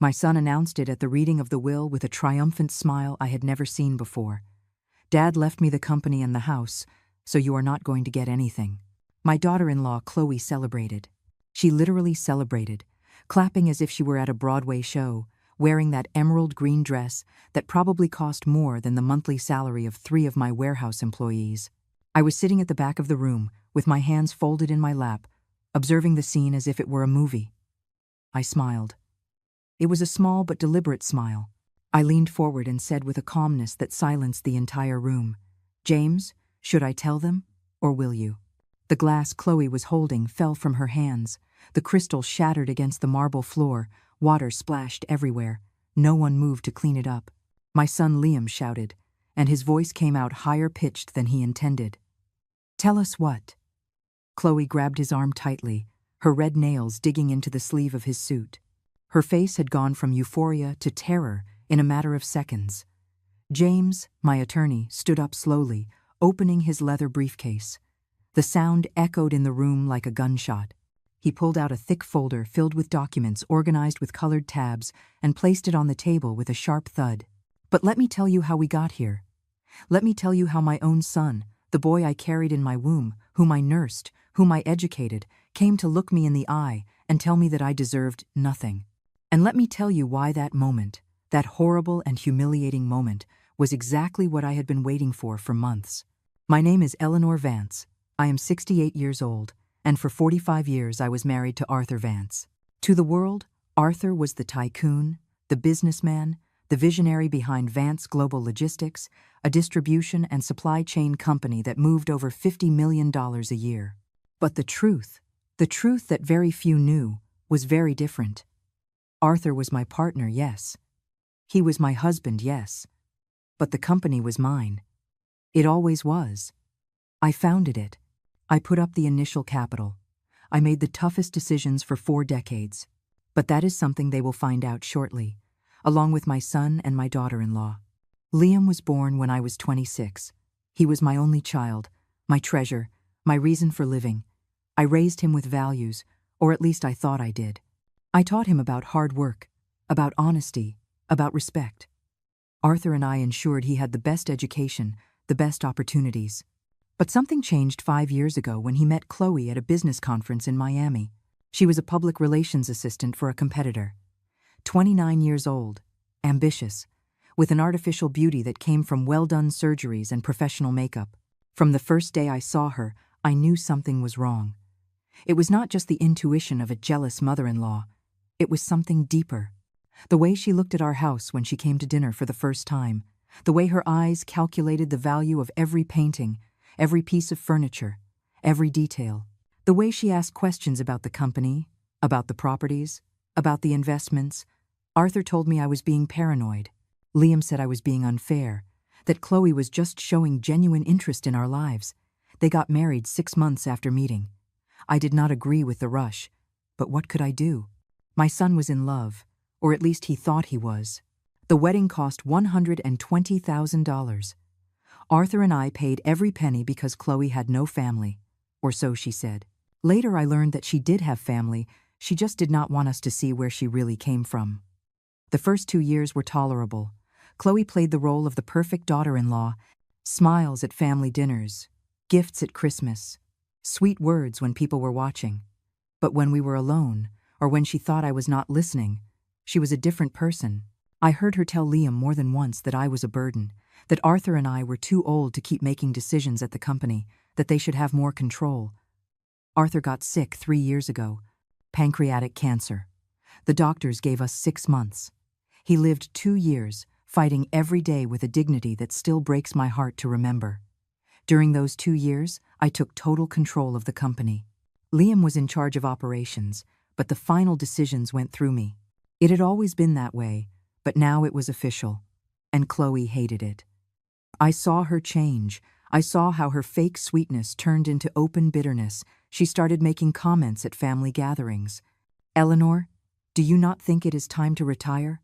My son announced it at the reading of the will with a triumphant smile I had never seen before. Dad left me the company and the house, so you are not going to get anything. My daughter-in-law, Chloe, celebrated. She literally celebrated, clapping as if she were at a Broadway show, wearing that emerald green dress that probably cost more than the monthly salary of 3 of my warehouse employees. I was sitting at the back of the room, with my hands folded in my lap, observing the scene as if it were a movie. I smiled. It was a small but deliberate smile. I leaned forward and said with a calmness that silenced the entire room, "James, should I tell them, or will you?" The glass Chloe was holding fell from her hands. The crystal shattered against the marble floor. Water splashed everywhere. No one moved to clean it up. My son Liam shouted, and his voice came out higher-pitched than he intended. "Tell us what?" Chloe grabbed his arm tightly, her red nails digging into the sleeve of his suit. Her face had gone from euphoria to terror in a matter of seconds. James, my attorney, stood up slowly, opening his leather briefcase. The sound echoed in the room like a gunshot. He pulled out a thick folder filled with documents organized with colored tabs and placed it on the table with a sharp thud. "But let me tell you how we got here. Let me tell you how my own son, the boy I carried in my womb, whom I nursed, whom I educated, came to look me in the eye and tell me that I deserved nothing. And let me tell you why that moment, that horrible and humiliating moment, was exactly what I had been waiting for months. My name is Eleanor Vance. I am 68 years old, and for 45 years I was married to Arthur Vance. To the world, Arthur was the tycoon, the businessman, the visionary behind Vance Global Logistics, a distribution and supply chain company that moved over $50 million a year. But the truth that very few knew, was very different. Arthur was my partner, yes. He was my husband, yes. But the company was mine. It always was. I founded it. I put up the initial capital. I made the toughest decisions for 4 decades. But that is something they will find out shortly, along with my son and my daughter-in-law. Liam was born when I was 26. He was my only child, my treasure, my reason for living. I raised him with values, or at least I thought I did. I taught him about hard work, about honesty, about respect. Arthur and I ensured he had the best education, the best opportunities. But something changed 5 years ago when he met Chloe at a business conference in Miami. She was a public relations assistant for a competitor. 29 years old, ambitious, with an artificial beauty that came from well-done surgeries and professional makeup. From the first day I saw her, I knew something was wrong. It was not just the intuition of a jealous mother-in-law. It was something deeper. The way she looked at our house when she came to dinner for the first time, the way her eyes calculated the value of every painting, every piece of furniture, every detail. The way she asked questions about the company, about the properties, about the investments. Arthur told me I was being paranoid. Liam said I was being unfair, that Chloe was just showing genuine interest in our lives. They got married 6 months after meeting. I did not agree with the rush, but what could I do? My son was in love, or at least he thought he was. The wedding cost $120,000. Arthur and I paid every penny because Chloe had no family, or so she said. Later I learned that she did have family, she just did not want us to see where she really came from. The first 2 years were tolerable. Chloe played the role of the perfect daughter-in-law, smiles at family dinners, gifts at Christmas, sweet words when people were watching. But when we were alone, or when she thought I was not listening, she was a different person. I heard her tell Liam more than once that I was a burden, that Arthur and I were too old to keep making decisions at the company, that they should have more control. Arthur got sick 3 years ago, pancreatic cancer. The doctors gave us 6 months. He lived 2 years, fighting every day with a dignity that still breaks my heart to remember. During those 2 years, I took total control of the company. Liam was in charge of operations, but the final decisions went through me. It had always been that way, but now it was official, and Chloe hated it. I saw her change. I saw how her fake sweetness turned into open bitterness. She started making comments at family gatherings. "Eleanor, do you not think it is time to retire?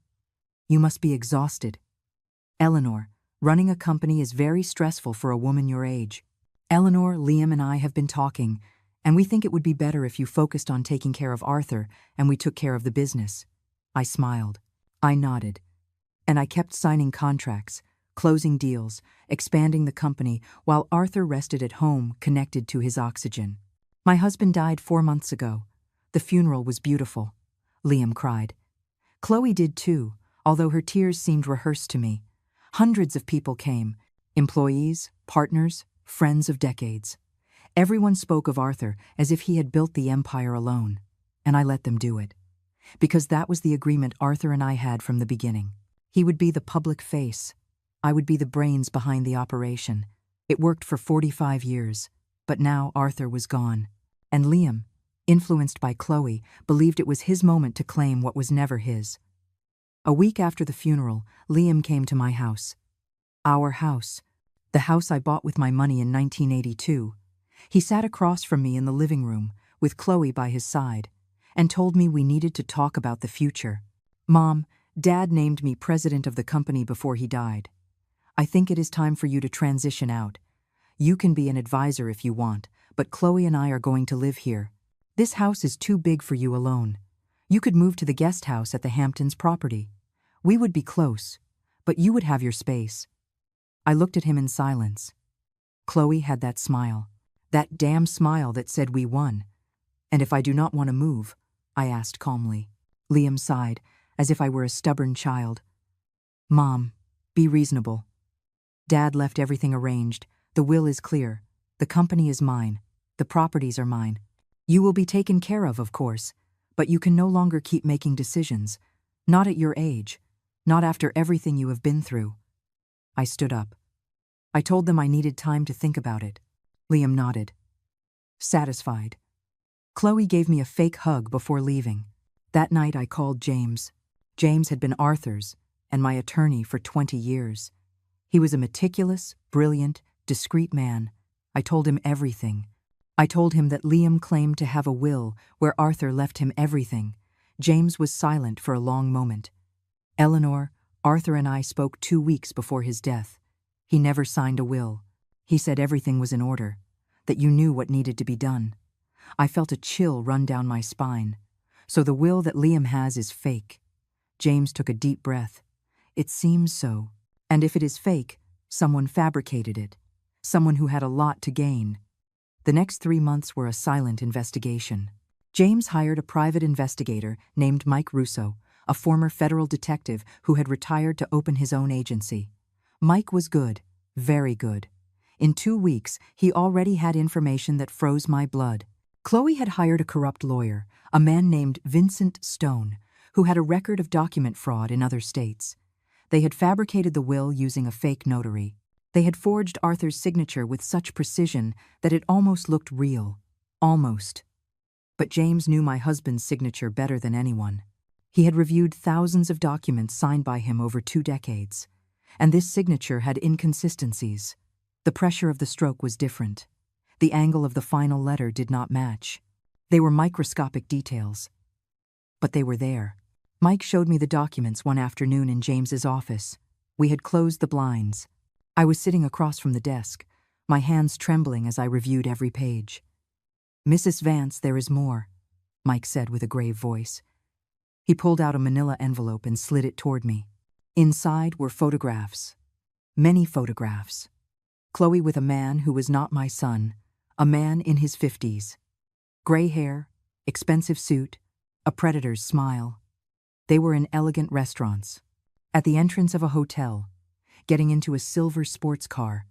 You must be exhausted. Eleanor, running a company is very stressful for a woman your age. Eleanor, Liam and I have been talking, and we think it would be better if you focused on taking care of Arthur and we took care of the business." I smiled. I nodded, and I kept signing contracts, closing deals, expanding the company, while Arthur rested at home, connected to his oxygen. My husband died 4 months ago. The funeral was beautiful, Liam cried. Chloe did too, although her tears seemed rehearsed to me. Hundreds of people came, employees, partners, friends of decades. Everyone spoke of Arthur as if he had built the empire alone, and I let them do it. Because that was the agreement Arthur and I had from the beginning. He would be the public face. I would be the brains behind the operation. It worked for 45 years, but now Arthur was gone. And Liam, influenced by Chloe, believed it was his moment to claim what was never his. A week after the funeral, Liam came to my house. Our house. The house I bought with my money in 1982. He sat across from me in the living room, with Chloe by his side, and told me we needed to talk about the future. Mom, Dad named me president of the company before he died. I think it is time for you to transition out. You can be an advisor if you want, but Chloe and I are going to live here. This house is too big for you alone. You could move to the guest house at the Hamptons property. We would be close, but you would have your space. I looked at him in silence. Chloe had that smile. That damn smile that said we won. And if I do not want to move, I asked calmly. Liam sighed, as if I were a stubborn child. Mom, be reasonable. Dad left everything arranged. The will is clear. The company is mine. The properties are mine. You will be taken care of course, but you can no longer keep making decisions. Not at your age. Not after everything you have been through. I stood up. I told them I needed time to think about it. Liam nodded. Satisfied. Chloe gave me a fake hug before leaving. That night I called James. James had been Arthur's and my attorney for 20 years. He was a meticulous, brilliant, discreet man. I told him everything. I told him that Liam claimed to have a will where Arthur left him everything. James was silent for a long moment. Eleanor, Arthur and I spoke 2 weeks before his death. He never signed a will. He said everything was in order, that you knew what needed to be done. I felt a chill run down my spine. So the will that Liam has is fake. James took a deep breath. It seems so. And if it is fake, someone fabricated it. Someone who had a lot to gain. The next 3 months were a silent investigation. James hired a private investigator named Mike Russo, a former federal detective who had retired to open his own agency. Mike was good, very good. In 2 weeks, he already had information that froze my blood. Chloe had hired a corrupt lawyer, a man named Vincent Stone, who had a record of document fraud in other states. They had fabricated the will using a fake notary. They had forged Arthur's signature with such precision that it almost looked real. Almost. But James knew my husband's signature better than anyone. He had reviewed thousands of documents signed by him over 2 decades. And this signature had inconsistencies. The pressure of the stroke was different. The angle of the final letter did not match. They were microscopic details. But they were there. Mike showed me the documents one afternoon in James's office. We had closed the blinds. I was sitting across from the desk, my hands trembling as I reviewed every page. Mrs. Vance, there is more, Mike said with a grave voice. He pulled out a manila envelope and slid it toward me. Inside were photographs. Many photographs. Chloe with a man who was not my son, a man in his 50s. Gray hair, expensive suit, a predator's smile. They were in elegant restaurants, at the entrance of a hotel, getting into a silver sports car.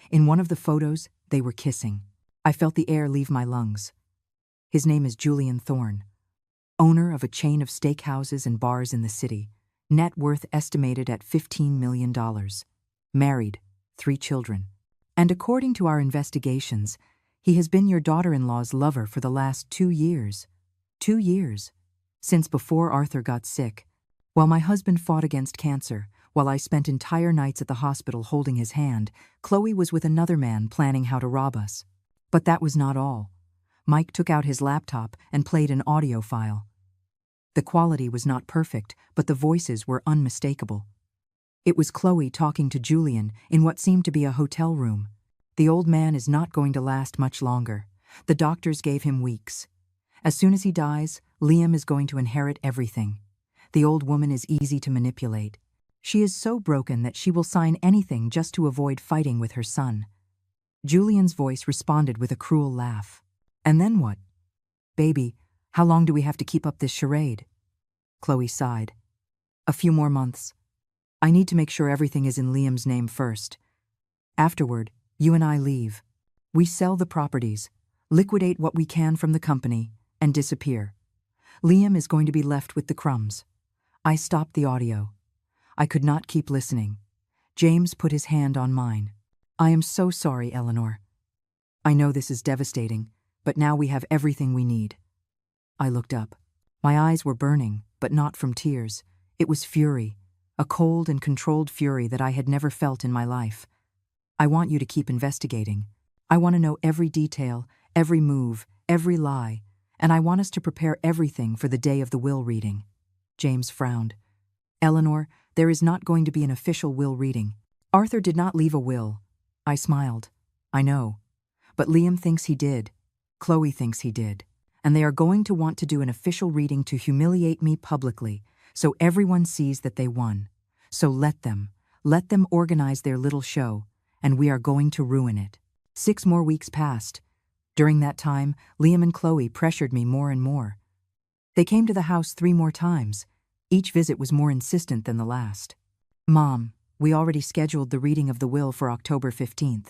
In one of the photos, they were kissing. I felt the air leave my lungs. His name is Julian Thorne, owner of a chain of steakhouses and bars in the city, net worth estimated at $15 million. Married, 3 children. And according to our investigations, he has been your daughter-in-law's lover for the last 2 years. 2 years. Since before Arthur got sick. While my husband fought against cancer, while I spent entire nights at the hospital holding his hand, Chloe was with another man planning how to rob us. But that was not all. Mike took out his laptop and played an audio file. The quality was not perfect, but the voices were unmistakable. It was Chloe talking to Julian in what seemed to be a hotel room. The old man is not going to last much longer. The doctors gave him weeks. As soon as he dies, Liam is going to inherit everything. The old woman is easy to manipulate. She is so broken that she will sign anything just to avoid fighting with her son. Julian's voice responded with a cruel laugh. And then what? Baby, how long do we have to keep up this charade? Chloe sighed. A few more months. I need to make sure everything is in Liam's name first. Afterward, you and I leave. We sell the properties, liquidate what we can from the company, and disappear. Liam is going to be left with the crumbs. I stopped the audio. I could not keep listening. James put his hand on mine. I am so sorry, Eleanor. I know this is devastating, but now we have everything we need. I looked up. My eyes were burning, but not from tears. It was fury, a cold and controlled fury that I had never felt in my life. I want you to keep investigating. I want to know every detail, every move, every lie, and I want us to prepare everything for the day of the will reading. James frowned. Eleanor, there is not going to be an official will reading. Arthur did not leave a will. I smiled. I know. But Liam thinks he did. Chloe thinks he did. And they are going to want to do an official reading to humiliate me publicly, so everyone sees that they won. So let them organize their little show, and we are going to ruin it. 6 more weeks passed. During that time, Liam and Chloe pressured me more and more. They came to the house 3 more times. Each visit was more insistent than the last. Mom, we already scheduled the reading of the will for October 15th.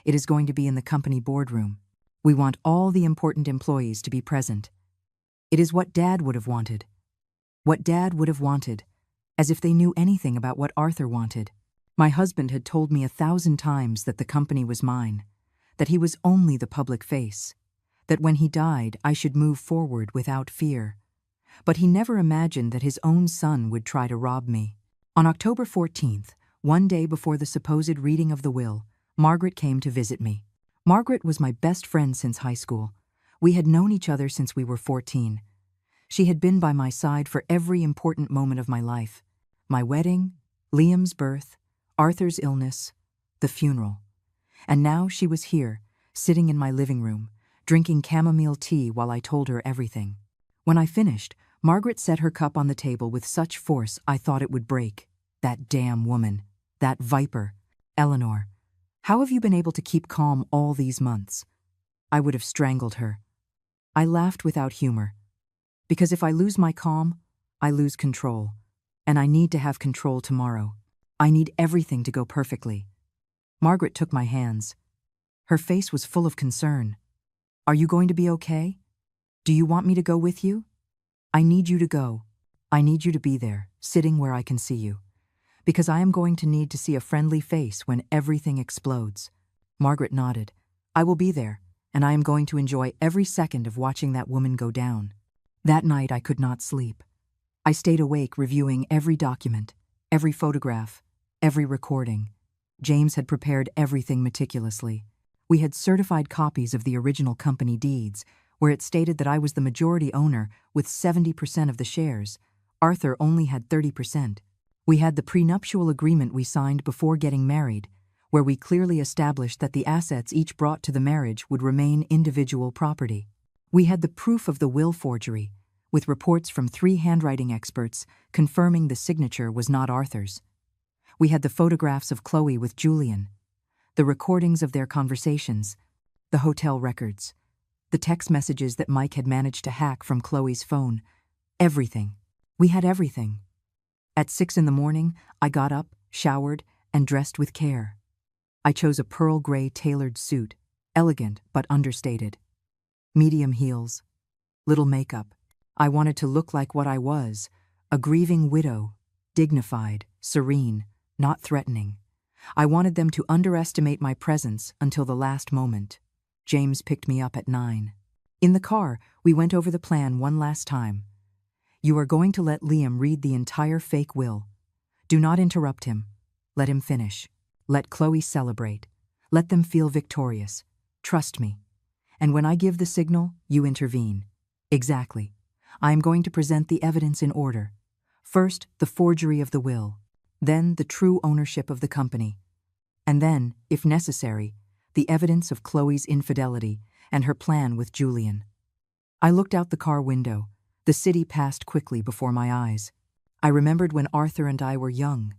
It is going to be in the company boardroom. We want all the important employees to be present. It is what Dad would have wanted. What Dad would have wanted, as if they knew anything about what Arthur wanted. My husband had told me 1,000 times that the company was mine, that he was only the public face, that when he died I should move forward without fear. But he never imagined that his own son would try to rob me. On October 14th, one day before the supposed reading of the will, Margaret came to visit me. Margaret was my best friend since high school. We had known each other since we were 14. She had been by my side for every important moment of my life. My wedding, Liam's birth, Arthur's illness, the funeral. And now she was here, sitting in my living room, drinking chamomile tea while I told her everything. When I finished, Margaret set her cup on the table with such force I thought it would break. That damn woman. That viper. Eleanor, how have you been able to keep calm all these months? I would have strangled her. I laughed without humor. Because if I lose my calm, I lose control. And I need to have control tomorrow. I need everything to go perfectly. Margaret took my hands. Her face was full of concern. Are you going to be okay? Do you want me to go with you? I need you to go. I need you to be there, sitting where I can see you. Because I am going to need to see a friendly face when everything explodes. Margaret nodded. I will be there, and I am going to enjoy every second of watching that woman go down. That night I could not sleep. I stayed awake reviewing every document, every photograph, every recording. James had prepared everything meticulously. We had certified copies of the original company deeds, where it stated that I was the majority owner with 70% of the shares. Arthur only had 30%. We had the prenuptial agreement we signed before getting married, where we clearly established that the assets each brought to the marriage would remain individual property. We had the proof of the will forgery, with reports from 3 handwriting experts confirming the signature was not Arthur's. We had the photographs of Chloe with Julian, the recordings of their conversations, the hotel records, the text messages that Mike had managed to hack from Chloe's phone. Everything. We had everything. At 6 in the morning, I got up, showered, and dressed with care. I chose a pearl gray tailored suit, elegant but understated. Medium heels, little makeup. I wanted to look like what I was, a grieving widow, dignified, serene, not threatening. I wanted them to underestimate my presence until the last moment. James picked me up at 9. In the car, we went over the plan one last time. You are going to let Liam read the entire fake will. Do not interrupt him. Let him finish. Let Chloe celebrate. Let them feel victorious. Trust me. And when I give the signal, you intervene. Exactly. I am going to present the evidence in order. First, the forgery of the will. Then, the true ownership of the company. And then, if necessary, the evidence of Chloe's infidelity and her plan with Julian. I looked out the car window. The city passed quickly before my eyes. I remembered when Arthur and I were young,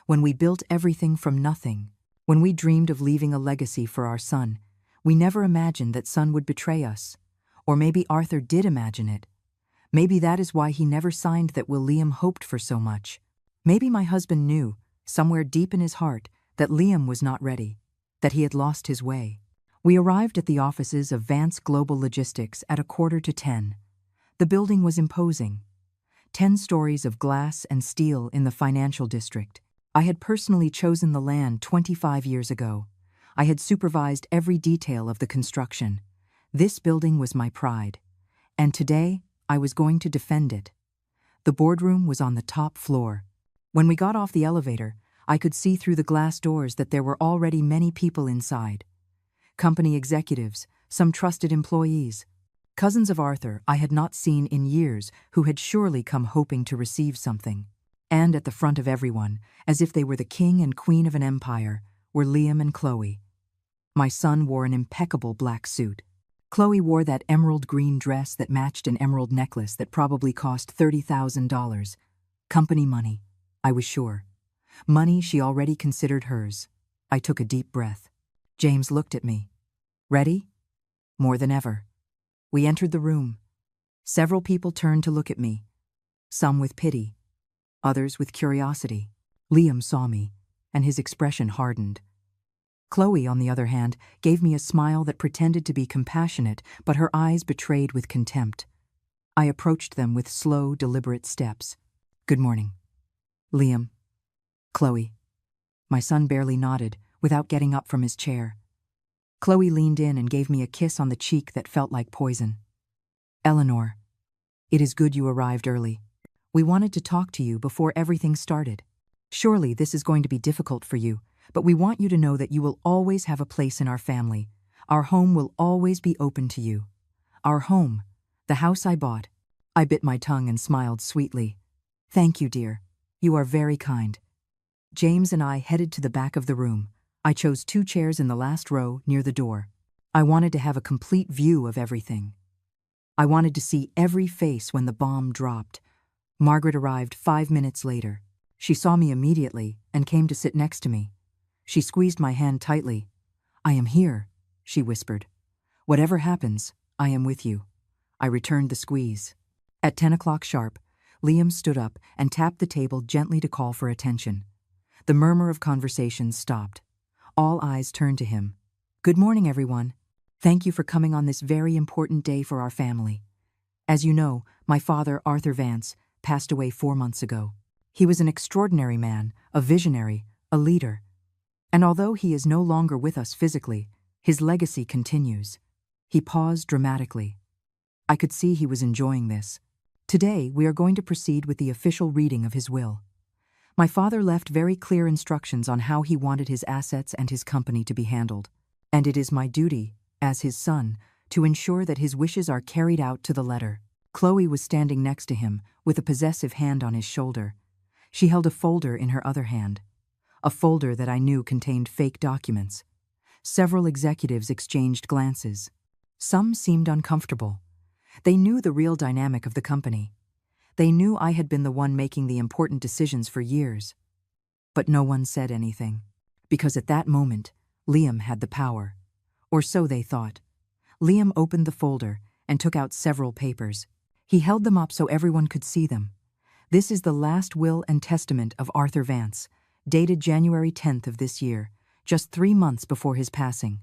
when we built everything from nothing, when we dreamed of leaving a legacy for our son. We never imagined that son would betray us. Or maybe Arthur did imagine it. Maybe that is why he never signed that will Liam hoped for so much. Maybe my husband knew, somewhere deep in his heart, that Liam was not ready, that he had lost his way. We arrived at the offices of Vance Global Logistics at 9:45. The building was imposing. 10 stories of glass and steel in the financial district. I had personally chosen the land 25 years ago. I had supervised every detail of the construction. This building was my pride. And today, I was going to defend it. The boardroom was on the top floor. When we got off the elevator, I could see through the glass doors that there were already many people inside. Company executives, some trusted employees. Cousins of Arthur I had not seen in years who had surely come hoping to receive something. And at the front of everyone, as if they were the king and queen of an empire, were Liam and Chloe. My son wore an impeccable black suit. Chloe wore that emerald green dress that matched an emerald necklace that probably cost $30,000. Company money, I was sure. Money she already considered hers. I took a deep breath. James looked at me. Ready? More than ever. We entered the room. Several people turned to look at me. Some with pity, others with curiosity. Liam saw me, and his expression hardened. Chloe, on the other hand, gave me a smile that pretended to be compassionate, but her eyes betrayed with contempt. I approached them with slow, deliberate steps. Good morning. Liam. Chloe. My son barely nodded, without getting up from his chair. Chloe leaned in and gave me a kiss on the cheek that felt like poison. Eleanor. It is good you arrived early. We wanted to talk to you before everything started. Surely this is going to be difficult for you, but we want you to know that you will always have a place in our family. Our home will always be open to you. Our home, the house I bought. I bit my tongue and smiled sweetly. Thank you, dear. You are very kind. James and I headed to the back of the room. I chose 2 chairs in the last row near the door. I wanted to have a complete view of everything. I wanted to see every face when the bomb dropped. Margaret arrived 5 minutes later. She saw me immediately and came to sit next to me. She squeezed my hand tightly. I am here, she whispered. Whatever happens, I am with you. I returned the squeeze. At 10 o'clock sharp, Liam stood up and tapped the table gently to call for attention. The murmur of conversations stopped. All eyes turned to him. Good morning, everyone. Thank you for coming on this very important day for our family. As you know, my father, Arthur Vance, passed away 4 months ago. He was an extraordinary man, a visionary, a leader. And although he is no longer with us physically, his legacy continues. He paused dramatically. I could see he was enjoying this. Today, we are going to proceed with the official reading of his will. My father left very clear instructions on how he wanted his assets and his company to be handled. And it is my duty, as his son, to ensure that his wishes are carried out to the letter. Chloe was standing next to him, with a possessive hand on his shoulder. She held a folder in her other hand. A folder that I knew contained fake documents. Several executives exchanged glances. Some seemed uncomfortable. They knew the real dynamic of the company. They knew I had been the one making the important decisions for years. But no one said anything. Because at that moment, Liam had the power. Or so they thought. Liam opened the folder and took out several papers. He held them up so everyone could see them. This is the last will and testament of Arthur Vance, dated January 10th of this year, just 3 months before his passing.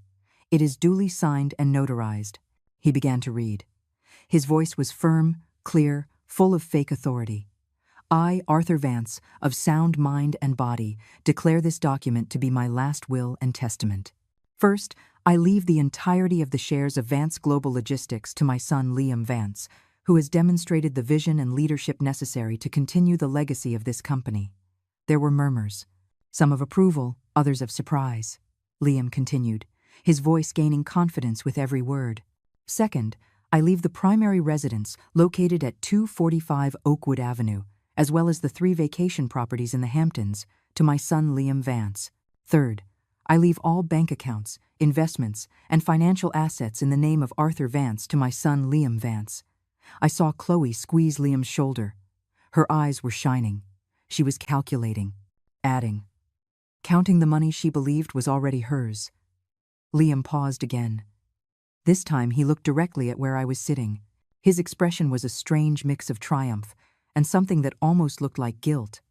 It is duly signed and notarized. He began to read. His voice was firm, clear, full of fake authority. I, Arthur Vance, of sound mind and body, declare this document to be my last will and testament. First, I leave the entirety of the shares of Vance Global Logistics to my son Liam Vance, who has demonstrated the vision and leadership necessary to continue the legacy of this company. There were murmurs, some of approval, others of surprise. Liam continued, his voice gaining confidence with every word. Second, I leave the primary residence located at 245 Oakwood Avenue, as well as the 3 vacation properties in the Hamptons, to my son Liam Vance. Third, I leave all bank accounts, investments, and financial assets in the name of Arthur Vance to my son Liam Vance. I saw Chloe squeeze Liam's shoulder. Her eyes were shining. She was calculating, adding, counting the money she believed was already hers. Liam paused again. This time he looked directly at where I was sitting. His expression was a strange mix of triumph and something that almost looked like guilt.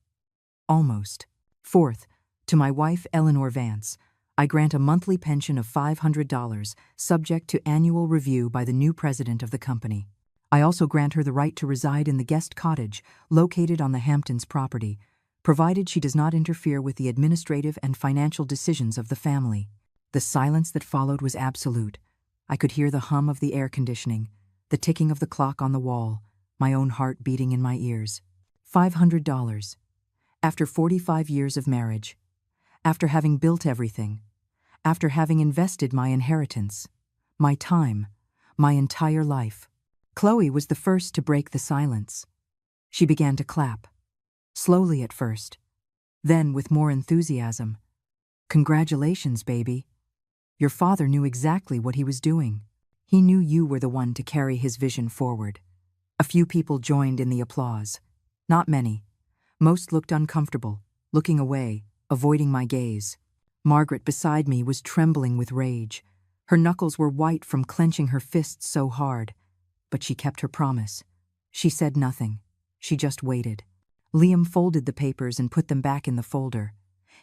Almost. Fourth, to my wife Eleanor Vance, I grant a monthly pension of $500, subject to annual review by the new president of the company. I also grant her the right to reside in the guest cottage located on the Hamptons property, provided she does not interfere with the administrative and financial decisions of the family. The silence that followed was absolute. I could hear the hum of the air conditioning, the ticking of the clock on the wall, my own heart beating in my ears. $500. After 45 years of marriage. After having built everything. After having invested my inheritance. My time. My entire life. Chloe was the first to break the silence. She began to clap. Slowly at first. Then with more enthusiasm. Congratulations, baby. Your father knew exactly what he was doing. He knew you were the one to carry his vision forward. A few people joined in the applause. Not many. Most looked uncomfortable, looking away, avoiding my gaze. Margaret beside me was trembling with rage. Her knuckles were white from clenching her fists so hard. But she kept her promise. She said nothing. She just waited. Liam folded the papers and put them back in the folder.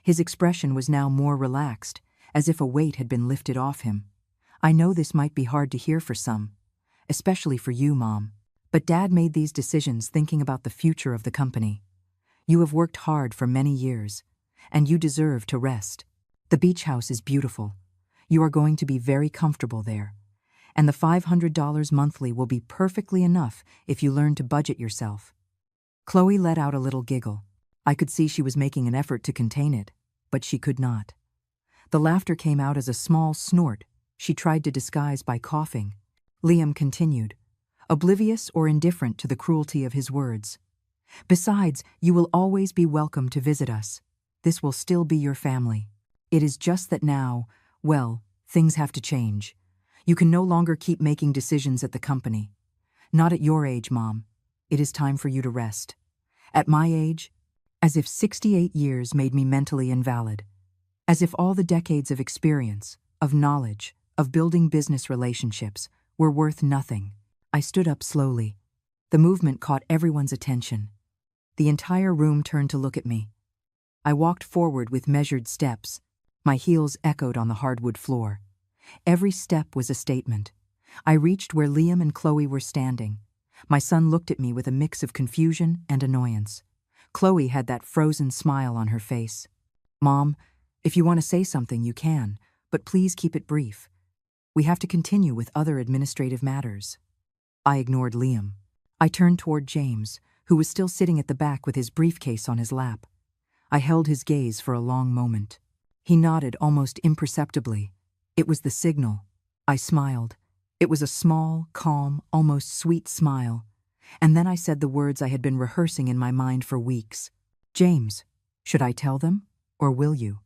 His expression was now more relaxed, as if a weight had been lifted off him. I know this might be hard to hear for some, especially for you, Mom, but Dad made these decisions thinking about the future of the company. You have worked hard for many years, and you deserve to rest. The beach house is beautiful. You are going to be very comfortable there, and the $500 monthly will be perfectly enough if you learn to budget yourself. Chloe let out a little giggle. I could see she was making an effort to contain it, but she could not. The laughter came out as a small snort she tried to disguise by coughing. Liam continued, oblivious or indifferent to the cruelty of his words. Besides, you will always be welcome to visit us. This will still be your family. It is just that now, well, things have to change. You can no longer keep making decisions at the company. Not at your age, Mom. It is time for you to rest. At my age, as if 68 years made me mentally invalid. As if all the decades of experience, of knowledge, of building business relationships were worth nothing. I stood up slowly. The movement caught everyone's attention. The entire room turned to look at me. I walked forward with measured steps. My heels echoed on the hardwood floor. Every step was a statement. I reached where Liam and Chloe were standing. My son looked at me with a mix of confusion and annoyance. Chloe had that frozen smile on her face. Mom, if you want to say something, you can, but please keep it brief. We have to continue with other administrative matters. I ignored Liam. I turned toward James, who was still sitting at the back with his briefcase on his lap. I held his gaze for a long moment. He nodded almost imperceptibly. It was the signal. I smiled. It was a small, calm, almost sweet smile. And then I said the words I had been rehearsing in my mind for weeks. James, should I tell them, or will you?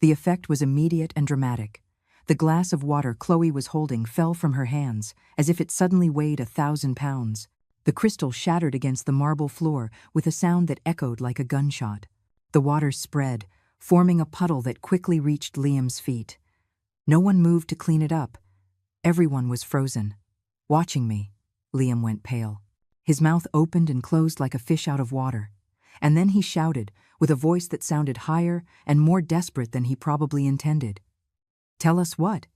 The effect was immediate and dramatic. The glass of water Chloe was holding fell from her hands, as if it suddenly weighed 1,000 pounds. The crystal shattered against the marble floor with a sound that echoed like a gunshot. The water spread, forming a puddle that quickly reached Liam's feet. No one moved to clean it up. Everyone was frozen. Watching me, Liam went pale. His mouth opened and closed like a fish out of water. And then he shouted, with a voice that sounded higher and more desperate than he probably intended. Tell us what?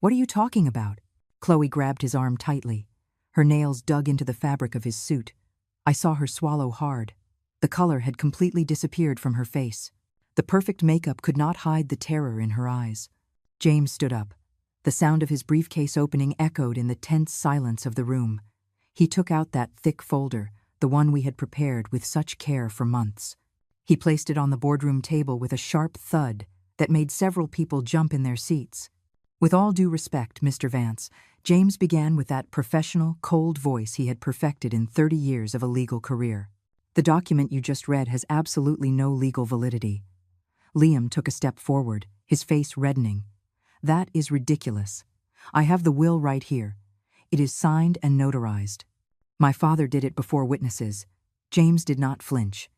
What are you talking about? Chloe grabbed his arm tightly. Her nails dug into the fabric of his suit. I saw her swallow hard. The color had completely disappeared from her face. The perfect makeup could not hide the terror in her eyes. James stood up. The sound of his briefcase opening echoed in the tense silence of the room. He took out that thick folder, the one we had prepared with such care for months. He placed it on the boardroom table with a sharp thud that made several people jump in their seats. With all due respect, Mr. Vance, James began with that professional, cold voice he had perfected in 30 years of a legal career. The document you just read has absolutely no legal validity. Liam took a step forward, his face reddening. That is ridiculous. I have the will right here. It is signed and notarized. My father did it before witnesses. James did not flinch.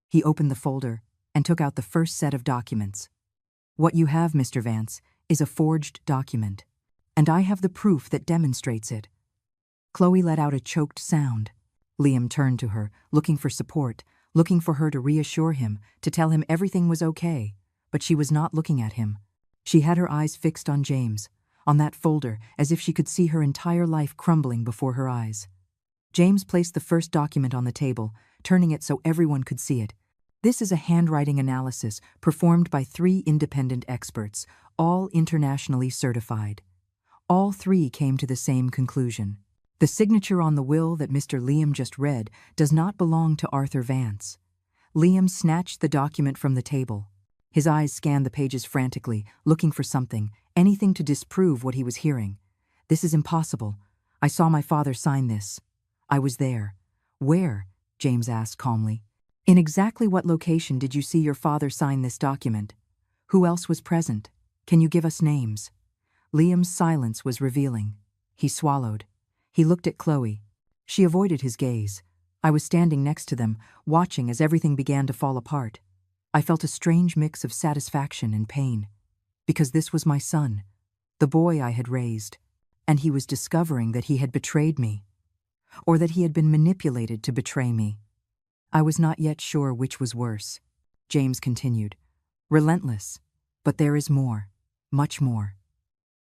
He opened the folder and took out the first set of documents. "What you have, Mr. Vance, is a forged document, and I have the proof that demonstrates it." Chloe let out a choked sound. Liam turned to her, looking for support, looking for her to reassure him, to tell him everything was okay, but she was not looking at him. She had her eyes fixed on James, on that folder, as if she could see her entire life crumbling before her eyes. James placed the first document on the table, turning it so everyone could see it. "This is a handwriting analysis performed by 3 independent experts, all internationally certified. All 3 came to the same conclusion. The signature on the will that Mr. Liam just read does not belong to Arthur Vance." Liam snatched the document from the table. His eyes scanned the pages frantically, looking for something, anything to disprove what he was hearing. "This is impossible. I saw my father sign this. I was there." "Where?" James asked calmly. "In exactly what location did you see your father sign this document? Who else was present? Can you give us names?" Liam's silence was revealing. He swallowed. He looked at Chloe. She avoided his gaze. I was standing next to them, watching as everything began to fall apart. I felt a strange mix of satisfaction and pain. Because this was my son, the boy I had raised, and he was discovering that he had betrayed me, or that he had been manipulated to betray me. I was not yet sure which was worse. James continued, "Relentless, but there is more, much more."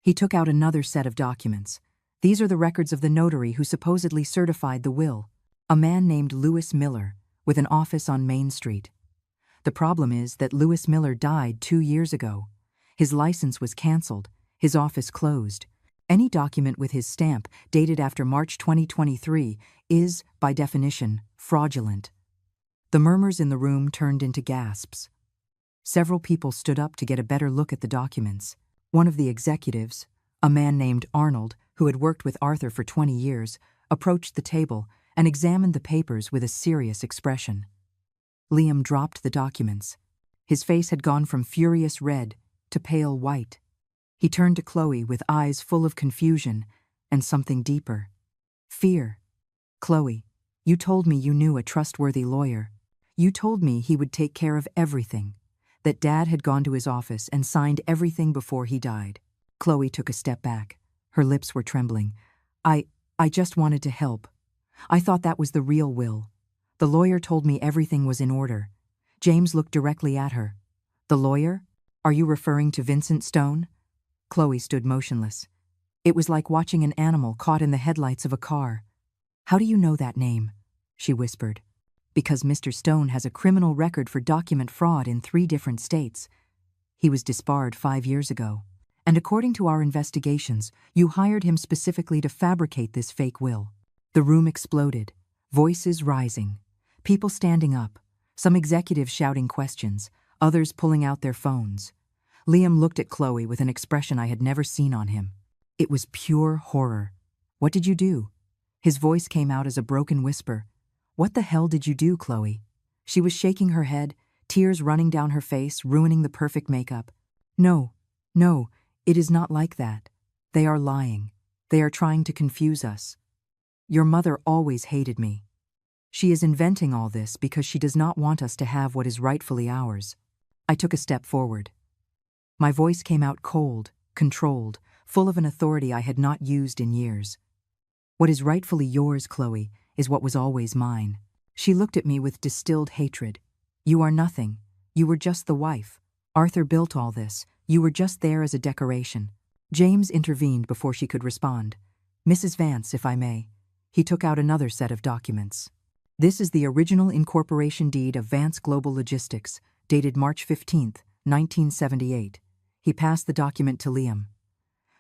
He took out another set of documents. "These are the records of the notary who supposedly certified the will, a man named Lewis Miller, with an office on Main Street. The problem is that Lewis Miller died 2 years ago. His license was canceled, his office closed. Any document with his stamp dated after March 2023 is, by definition, fraudulent." The murmurs in the room turned into gasps. Several people stood up to get a better look at the documents. One of the executives, a man named Arnold, who had worked with Arthur for 20 years, approached the table and examined the papers with a serious expression. Liam dropped the documents. His face had gone from furious red to pale white. He turned to Chloe with eyes full of confusion and something deeper. Fear. "Chloe, you told me you knew a trustworthy lawyer. You told me he would take care of everything, that Dad had gone to his office and signed everything before he died." Chloe took a step back. Her lips were trembling. I just wanted to help. I thought that was the real will. The lawyer told me everything was in order." James looked directly at her. "The lawyer? Are you referring to Vincent Stone?" Chloe stood motionless. It was like watching an animal caught in the headlights of a car. "How do you know that name?" she whispered. "Because Mr. Stone has a criminal record for document fraud in 3 different states. He was disbarred 5 years ago. And according to our investigations, you hired him specifically to fabricate this fake will." The room exploded, voices rising, people standing up, some executives shouting questions, others pulling out their phones. Liam looked at Chloe with an expression I had never seen on him. It was pure horror. "What did you do?" His voice came out as a broken whisper. "What the hell did you do, Chloe?" She was shaking her head, tears running down her face, ruining the perfect makeup. No, it is not like that. They are lying. They are trying to confuse us. Your mother always hated me. She is inventing all this because she does not want us to have what is rightfully ours." I took a step forward. My voice came out cold, controlled, full of an authority I had not used in years. "What is rightfully yours, Chloe, is what was always mine." She looked at me with distilled hatred. "You are nothing. You were just the wife. Arthur built all this. You were just there as a decoration." James intervened before she could respond. "Mrs. Vance, if I may." He took out another set of documents. "This is the original incorporation deed of Vance Global Logistics, dated March 15, 1978. He passed the document to Liam.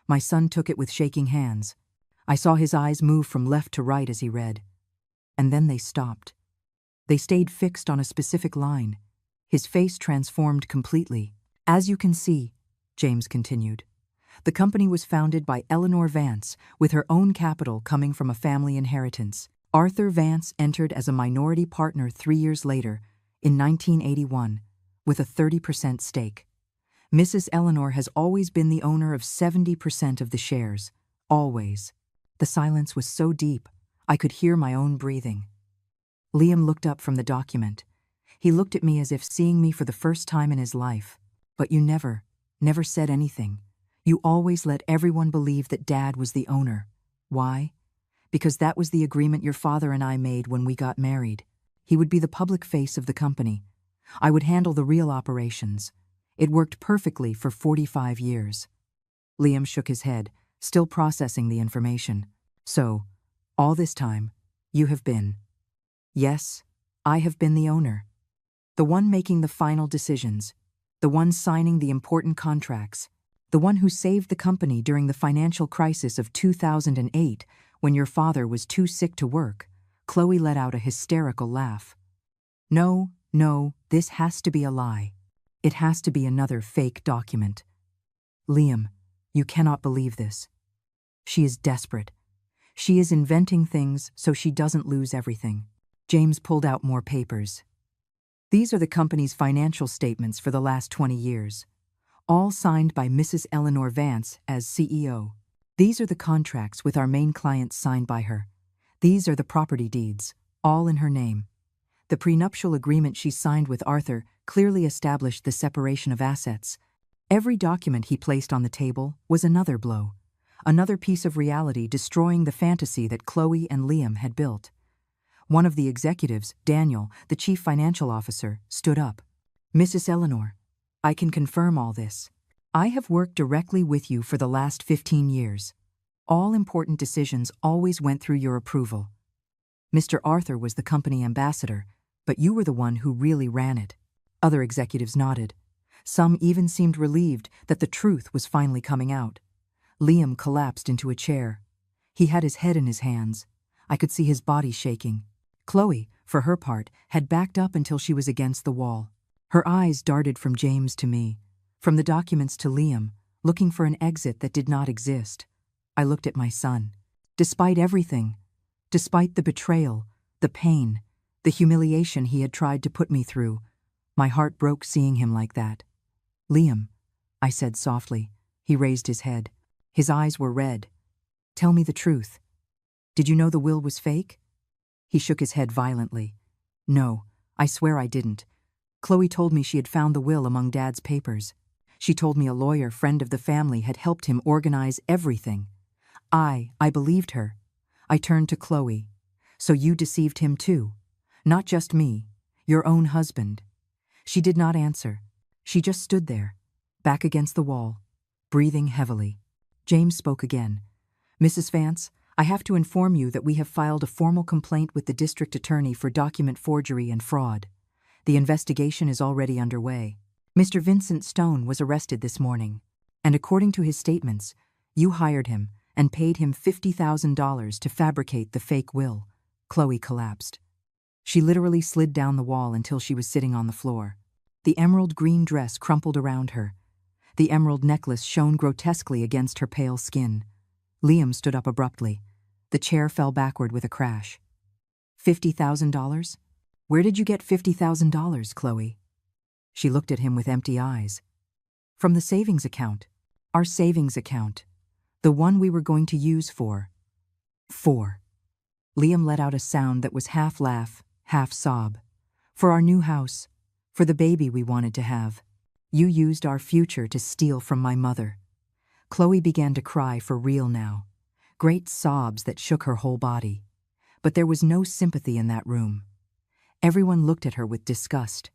My son took it with shaking hands. I saw his eyes move from left to right as he read. And then they stopped. They stayed fixed on a specific line. His face transformed completely. "As you can see," James continued, "the company was founded by Eleanor Vance, with her own capital coming from a family inheritance. Arthur Vance entered as a minority partner 3 years later, in 1981, with a 30% stake. Mrs. Eleanor has always been the owner of 70% of the shares. Always." The silence was so deep, I could hear my own breathing. Liam looked up from the document. He looked at me as if seeing me for the first time in his life. But you never said anything. You always let everyone believe that Dad was the owner. Why? Because that was the agreement your father and I made when we got married. He would be the public face of the company. I would handle the real operations. It worked perfectly for 45 years. Liam shook his head, still processing the information. So, all this time, you have been. Yes, I have been the owner. The one making the final decisions. The one signing the important contracts. The one who saved the company during the financial crisis of 2008 when your father was too sick to work. Chloe let out a hysterical laugh. No, this has to be a lie. It has to be another fake document. Liam, you cannot believe this. She is desperate. She is inventing things so she doesn't lose everything. James pulled out more papers. These are the company's financial statements for the last 20 years. All signed by Mrs. Eleanor Vance as CEO. These are the contracts with our main clients signed by her. These are the property deeds, all in her name. The prenuptial agreement she signed with Arthur clearly established the separation of assets. Every document he placed on the table was another blow, another piece of reality destroying the fantasy that Chloe and Liam had built. One of the executives, Daniel, the chief financial officer, stood up. Mrs. Eleanor, I can confirm all this. I have worked directly with you for the last 15 years. All important decisions always went through your approval. Mr. Arthur was the company ambassador, but you were the one who really ran it. Other executives nodded. Some even seemed relieved that the truth was finally coming out. Liam collapsed into a chair. He had his head in his hands. I could see his body shaking. Chloe, for her part, had backed up until she was against the wall. Her eyes darted from James to me, from the documents to Liam, looking for an exit that did not exist. I looked at my son. Despite everything, despite the betrayal, the pain, the humiliation he had tried to put me through, my heart broke seeing him like that. Liam, I said softly. He raised his head. His eyes were red. Tell me the truth. Did you know the will was fake? He shook his head violently. No, I swear I didn't. Chloe told me she had found the will among Dad's papers. She told me a lawyer friend of the family had helped him organize everything. I believed her. I turned to Chloe. So you deceived him too? Not just me, your own husband. She did not answer. She just stood there, back against the wall, breathing heavily. James spoke again. Mrs. Vance, I have to inform you that we have filed a formal complaint with the district attorney for document forgery and fraud. The investigation is already underway. Mr. Vincent Stone was arrested this morning, and according to his statements, you hired him and paid him $50,000 to fabricate the fake will. Chloe collapsed. She literally slid down the wall until she was sitting on the floor. The emerald green dress crumpled around her. The emerald necklace shone grotesquely against her pale skin. Liam stood up abruptly. The chair fell backward with a crash. $50,000? Where did you get $50,000, Chloe? She looked at him with empty eyes. From the savings account. Our savings account. The one we were going to use for. Liam let out a sound that was half laugh, half sob. For our new house. For the baby we wanted to have. You used our future to steal from my mother. Chloe began to cry for real now. Great sobs that shook her whole body. But there was no sympathy in that room. Everyone looked at her with disgust.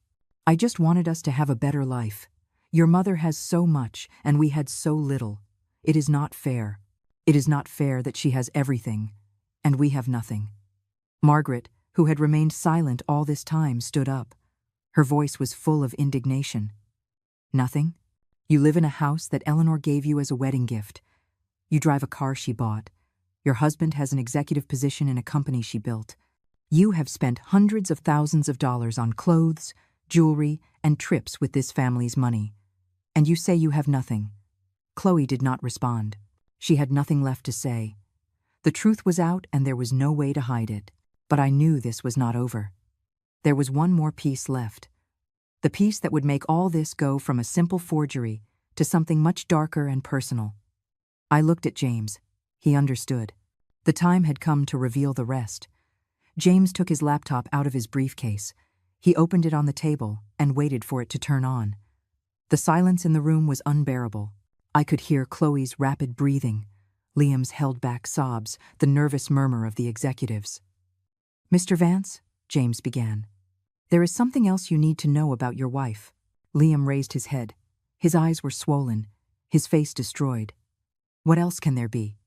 I just wanted us to have a better life. Your mother has so much, and we had so little. It is not fair. It is not fair that she has everything, and we have nothing. Margaret, who had remained silent all this time, stood up. Her voice was full of indignation. Nothing? You live in a house that Eleanor gave you as a wedding gift. You drive a car she bought. Your husband has an executive position in a company she built. You have spent hundreds of thousands of dollars on clothes, jewelry, and trips with this family's money. And you say you have nothing. Chloe did not respond. She had nothing left to say. The truth was out and there was no way to hide it. But I knew this was not over. There was one more piece left. The piece that would make all this go from a simple forgery to something much darker and personal. I looked at James. He understood. The time had come to reveal the rest. James took his laptop out of his briefcase. He opened it on the table and waited for it to turn on. The silence in the room was unbearable. I could hear Chloe's rapid breathing, Liam's held-back sobs, the nervous murmur of the executives. "Mr. Vance," James began, "there is something else you need to know about your wife." Liam raised his head. His eyes were swollen, his face destroyed. "What else can there be?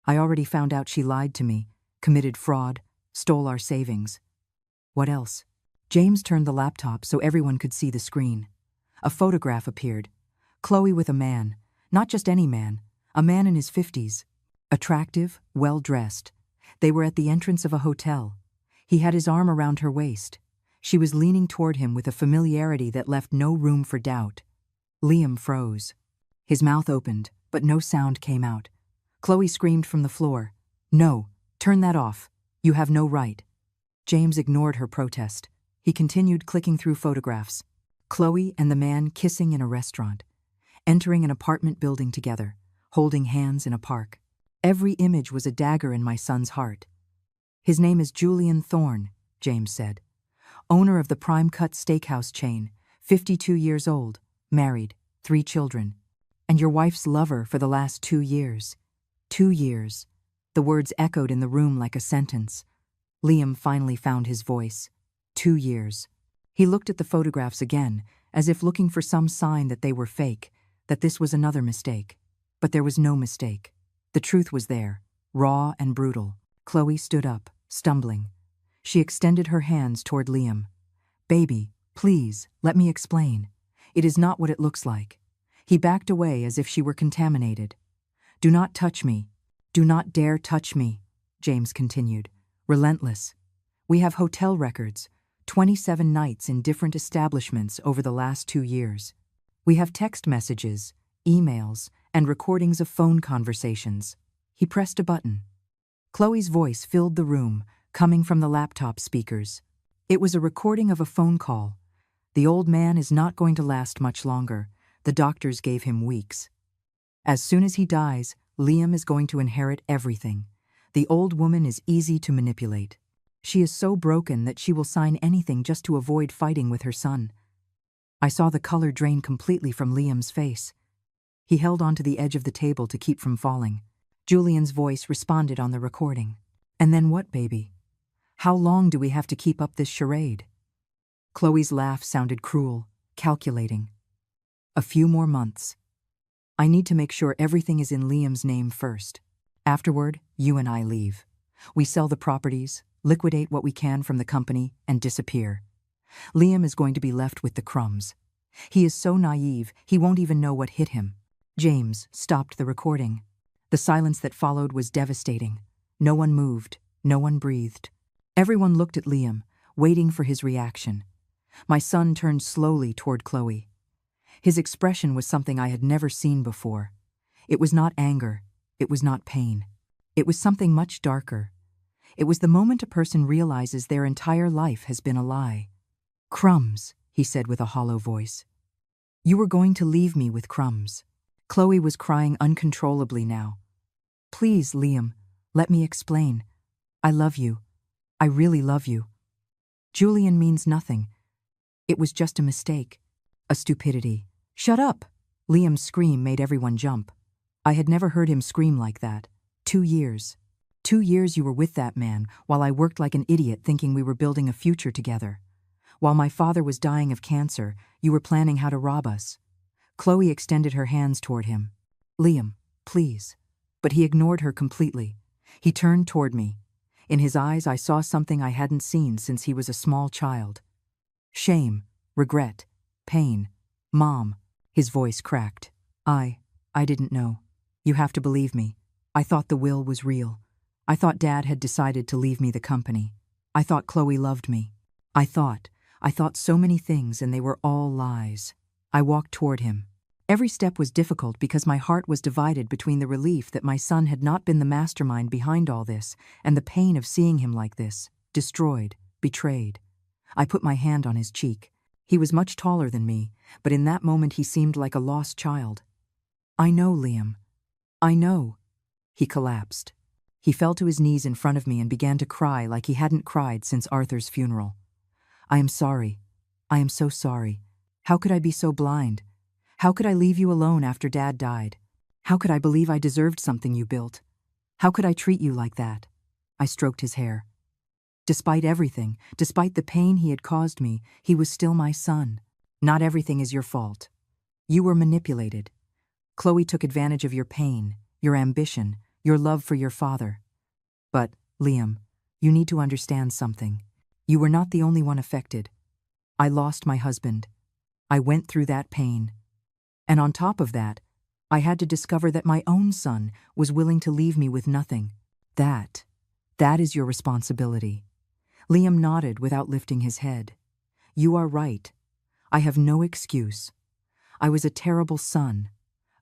I already found out she lied to me, committed fraud, stole our savings. What else?" James turned the laptop so everyone could see the screen. A photograph appeared. Chloe with a man, not just any man, a man in his 50s. Attractive, well-dressed. They were at the entrance of a hotel. He had his arm around her waist. She was leaning toward him with a familiarity that left no room for doubt. Liam froze. His mouth opened, but no sound came out. Chloe screamed from the floor, "No, turn that off. You have no right." James ignored her protest. He continued clicking through photographs. Chloe and the man kissing in a restaurant, entering an apartment building together, holding hands in a park. Every image was a dagger in my son's heart. "His name is Julian Thorne," James said. "Owner of the Prime Cut Steakhouse chain, 52 years old, married, 3 children. And your wife's lover for the last 2 years. 2 years." The words echoed in the room like a sentence. Liam finally found his voice. 2 years. He looked at the photographs again, as if looking for some sign that they were fake, that this was another mistake. But there was no mistake. The truth was there, raw and brutal. Chloe stood up, stumbling. She extended her hands toward Liam. "Baby, please, let me explain. It is not what it looks like." He backed away as if she were contaminated. "Do not touch me. Do not dare touch me," James continued, relentless. "We have hotel records, 27 nights in different establishments over the last 2 years. We have text messages, emails, and recordings of phone conversations." He pressed a button. Chloe's voice filled the room, coming from the laptop speakers. It was a recording of a phone call. "The old man is not going to last much longer. The doctors gave him weeks. As soon as he dies, Liam is going to inherit everything. The old woman is easy to manipulate. She is so broken that she will sign anything just to avoid fighting with her son." I saw the color drain completely from Liam's face. He held onto the edge of the table to keep from falling. Julian's voice responded on the recording. "And then what, baby? How long do we have to keep up this charade?" Chloe's laugh sounded cruel, calculating. "A few more months. I need to make sure everything is in Liam's name first. Afterward, you and I leave. We sell the properties, liquidate what we can from the company, and disappear. Liam is going to be left with the crumbs. He is so naive, he won't even know what hit him." James stopped the recording. The silence that followed was devastating. No one moved, no one breathed. Everyone looked at Liam, waiting for his reaction. My son turned slowly toward Chloe. His expression was something I had never seen before. It was not anger, it was not pain. It was something much darker. It was the moment a person realizes their entire life has been a lie. "Crumbs," he said with a hollow voice. "You were going to leave me with crumbs." Chloe was crying uncontrollably now. "Please, Liam, let me explain. I love you. I really love you. Julian means nothing. It was just a mistake, a stupidity." "Shut up!" Liam's scream made everyone jump. I had never heard him scream like that. 2 years. 2 years you were with that man, while I worked like an idiot thinking we were building a future together. While my father was dying of cancer, you were planning how to rob us. Chloe extended her hands toward him. "Liam, please." But he ignored her completely. He turned toward me. In his eyes I saw something I hadn't seen since he was a small child. Shame, regret, pain. "Mom," his voice cracked. I didn't know. You have to believe me. I thought the will was real. I thought Dad had decided to leave me the company. I thought Chloe loved me. I thought so many things, and they were all lies." I walked toward him. Every step was difficult because my heart was divided between the relief that my son had not been the mastermind behind all this and the pain of seeing him like this, destroyed, betrayed. I put my hand on his cheek. He was much taller than me, but in that moment he seemed like a lost child. "I know, Liam. I know." He collapsed. He fell to his knees in front of me and began to cry like he hadn't cried since Arthur's funeral. I am sorry. I am so sorry. How could I be so blind? How could I leave you alone after Dad died? How could I believe I deserved something you built? How could I treat you like that? I stroked his hair. Despite everything, despite the pain he had caused me, he was still my son. Not everything is your fault. You were manipulated. Chloe took advantage of your pain, your ambition, your love for your father. But, Liam, you need to understand something. You were not the only one affected. I lost my husband. I went through that pain. And on top of that, I had to discover that my own son was willing to leave me with nothing. That is your responsibility. Liam nodded without lifting his head. You are right. I have no excuse. I was a terrible son,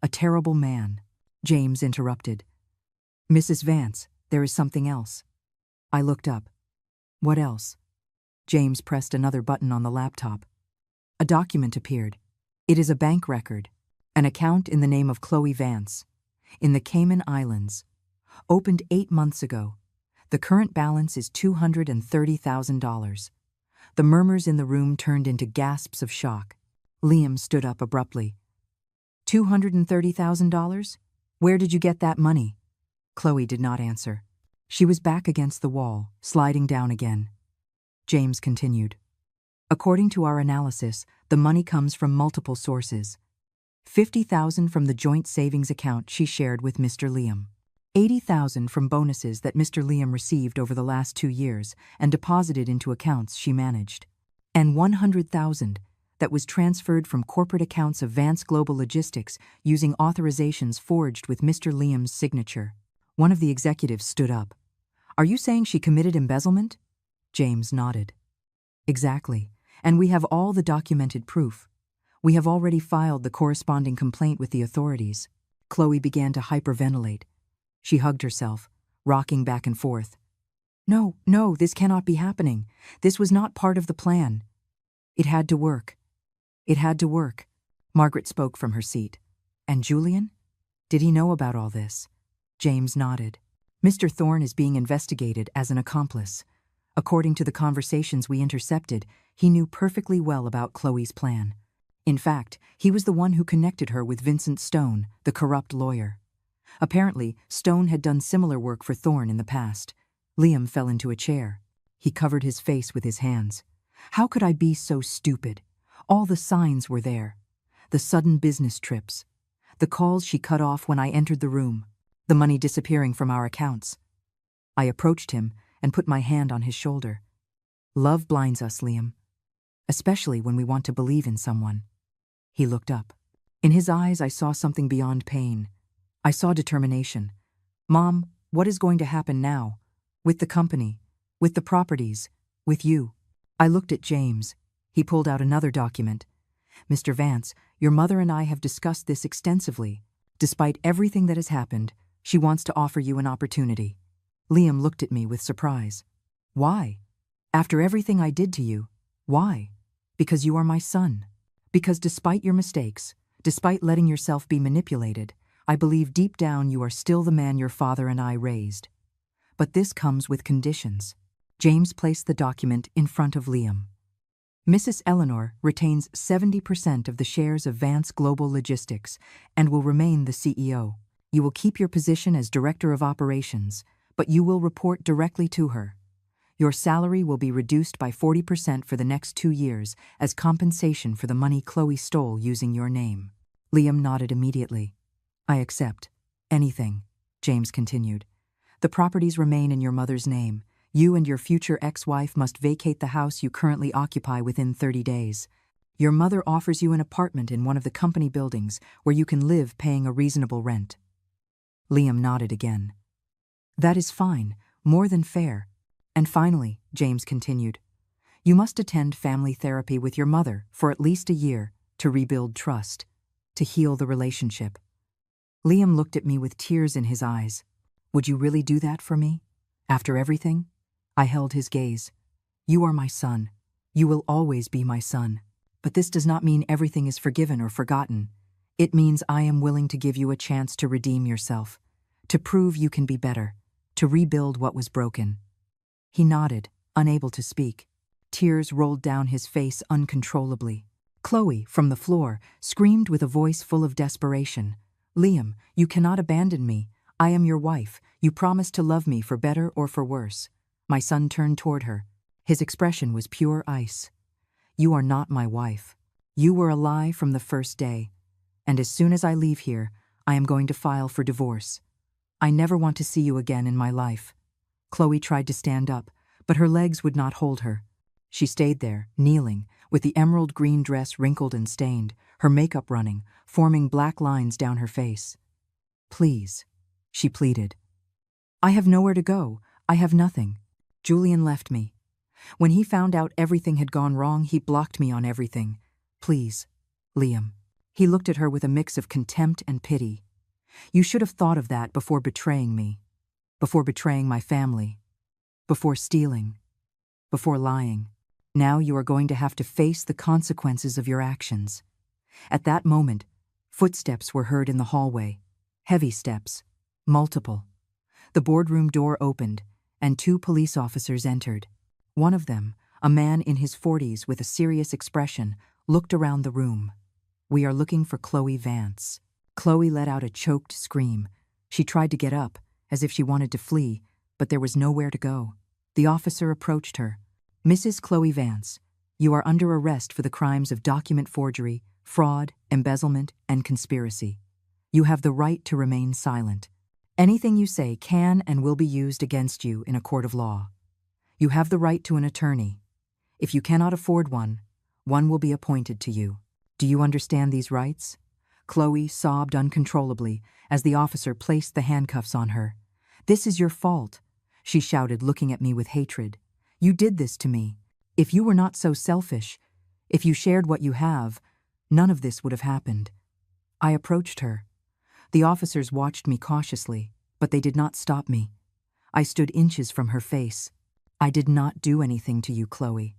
a terrible man. James interrupted. Mrs. Vance, there is something else. I looked up. What else? James pressed another button on the laptop. A document appeared. It is a bank record, an account in the name of Chloe Vance, in the Cayman Islands, opened 8 months ago. The current balance is $230,000. The murmurs in the room turned into gasps of shock. Liam stood up abruptly. $230,000? Where did you get that money? Chloe did not answer. She was back against the wall, sliding down again. James continued. According to our analysis, the money comes from multiple sources. $50,000 from the joint savings account she shared with Mr. Liam. $80,000 from bonuses that Mr. Liam received over the last 2 years and deposited into accounts she managed. And $100,000 that was transferred from corporate accounts of Vance Global Logistics using authorizations forged with Mr. Liam's signature. One of the executives stood up. Are you saying she committed embezzlement? James nodded. Exactly, and we have all the documented proof. We have already filed the corresponding complaint with the authorities. Chloe began to hyperventilate. She hugged herself, rocking back and forth. No, this cannot be happening. This was not part of the plan. It had to work. It had to work. Margaret spoke from her seat. And Julian? Did he know about all this? James nodded. Mr. Thorne is being investigated as an accomplice. According to the conversations we intercepted, he knew perfectly well about Chloe's plan. In fact, he was the one who connected her with Vincent Stone, the corrupt lawyer. Apparently, Stone had done similar work for Thorne in the past. Liam fell into a chair. He covered his face with his hands. How could I be so stupid? All the signs were there. The sudden business trips. The calls she cut off when I entered the room. The money disappearing from our accounts. I approached him and put my hand on his shoulder. Love blinds us, Liam. Especially when we want to believe in someone. He looked up. In his eyes I saw something beyond pain. I saw determination. Mom, what is going to happen now? With the company, with the properties, with you. I looked at James. He pulled out another document. Mr. Vance, your mother and I have discussed this extensively. Despite everything that has happened, she wants to offer you an opportunity. Liam looked at me with surprise. Why? After everything I did to you, why? Because you are my son. Because despite your mistakes, despite letting yourself be manipulated, I believe deep down you are still the man your father and I raised. But this comes with conditions. James placed the document in front of Liam. Mrs. Eleanor retains 70% of the shares of Vance Global Logistics and will remain the CEO. You will keep your position as Director of Operations, but you will report directly to her. Your salary will be reduced by 40% for the next 2 years as compensation for the money Chloe stole using your name. Liam nodded immediately. I accept. Anything, James continued. The properties remain in your mother's name. You and your future ex-wife must vacate the house you currently occupy within 30 days. Your mother offers you an apartment in one of the company buildings where you can live paying a reasonable rent. Liam nodded again. That is fine, more than fair. And finally, James continued, you must attend family therapy with your mother for at least a year to rebuild trust, to heal the relationship. Liam looked at me with tears in his eyes. Would you really do that for me? After everything? I held his gaze. You are my son. You will always be my son. But this does not mean everything is forgiven or forgotten. It means I am willing to give you a chance to redeem yourself, to prove you can be better, to rebuild what was broken. He nodded, unable to speak. Tears rolled down his face uncontrollably. Chloe, from the floor, screamed with a voice full of desperation. "Liam, you cannot abandon me. I am your wife. You promised to love me for better or for worse." My son turned toward her. His expression was pure ice. "You are not my wife. You were a lie from the first day. And as soon as I leave here, I am going to file for divorce. I never want to see you again in my life." Chloe tried to stand up, but her legs would not hold her. She stayed there, kneeling, with the emerald green dress wrinkled and stained, her makeup running, forming black lines down her face. "Please," she pleaded. "I have nowhere to go. I have nothing. Julian left me. When he found out everything had gone wrong, he blocked me on everything. Please, Liam." He looked at her with a mix of contempt and pity. "You should have thought of that before betraying me, before betraying my family, before stealing, before lying. Now you are going to have to face the consequences of your actions." At that moment, footsteps were heard in the hallway. Heavy steps, multiple. The boardroom door opened, and 2 police officers entered. One of them, a man in his 40s with a serious expression, looked around the room. "We are looking for Chloe Vance." Chloe let out a choked scream. She tried to get up, as if she wanted to flee, but there was nowhere to go. The officer approached her. "Mrs. Chloe Vance, you are under arrest for the crimes of document forgery, fraud, embezzlement, and conspiracy. You have the right to remain silent. Anything you say can and will be used against you in a court of law. You have the right to an attorney. If you cannot afford one, one will be appointed to you. Do you understand these rights?" Chloe sobbed uncontrollably as the officer placed the handcuffs on her. "This is your fault," she shouted, looking at me with hatred. "You did this to me. If you were not so selfish, if you shared what you have, none of this would have happened." I approached her. The officers watched me cautiously, but they did not stop me. I stood inches from her face. "I did not do anything to you, Chloe.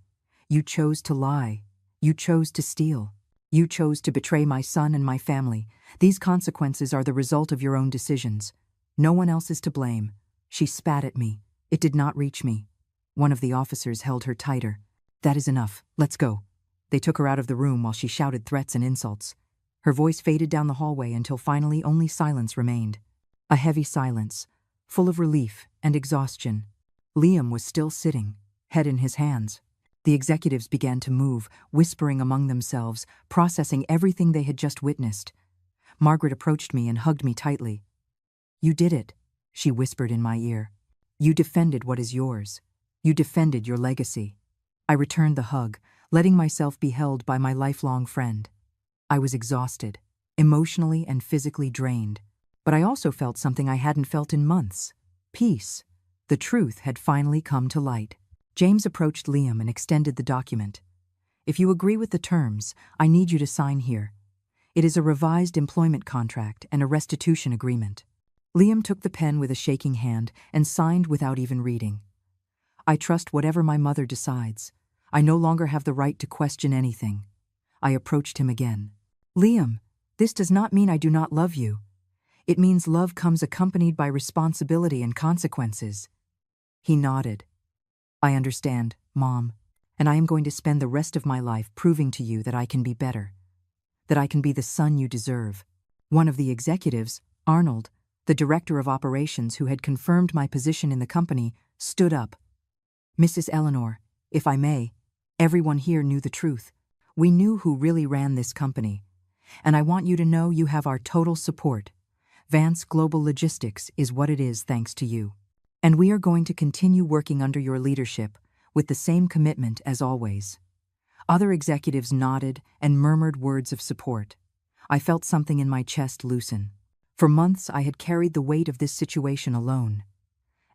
You chose to lie. You chose to steal. You chose to betray my son and my family. These consequences are the result of your own decisions. No one else is to blame." She spat at me. It did not reach me. One of the officers held her tighter. "That is enough. Let's go." They took her out of the room while she shouted threats and insults. Her voice faded down the hallway until finally only silence remained. A heavy silence, full of relief and exhaustion. Liam was still sitting, head in his hands. The executives began to move, whispering among themselves, processing everything they had just witnessed. Margaret approached me and hugged me tightly. "You did it," she whispered in my ear. "You defended what is yours. You defended your legacy." I returned the hug, letting myself be held by my lifelong friend. I was exhausted, emotionally and physically drained, but I also felt something I hadn't felt in months: peace. The truth had finally come to light. James approached Liam and extended the document. "If you agree with the terms, I need you to sign here. It is a revised employment contract and a restitution agreement." Liam took the pen with a shaking hand and signed without even reading. "I trust whatever my mother decides. I no longer have the right to question anything." I approached him again. "Liam, this does not mean I do not love you. It means love comes accompanied by responsibility and consequences." He nodded. "I understand, Mom, and I am going to spend the rest of my life proving to you that I can be better, that I can be the son you deserve." One of the executives, Arnold, the director of operations who had confirmed my position in the company, stood up. "Mrs. Eleanor, if I may, everyone here knew the truth. We knew who really ran this company. And I want you to know you have our total support. Vance Global Logistics is what it is thanks to you. And we are going to continue working under your leadership with the same commitment as always." Other executives nodded and murmured words of support. I felt something in my chest loosen. For months I had carried the weight of this situation alone.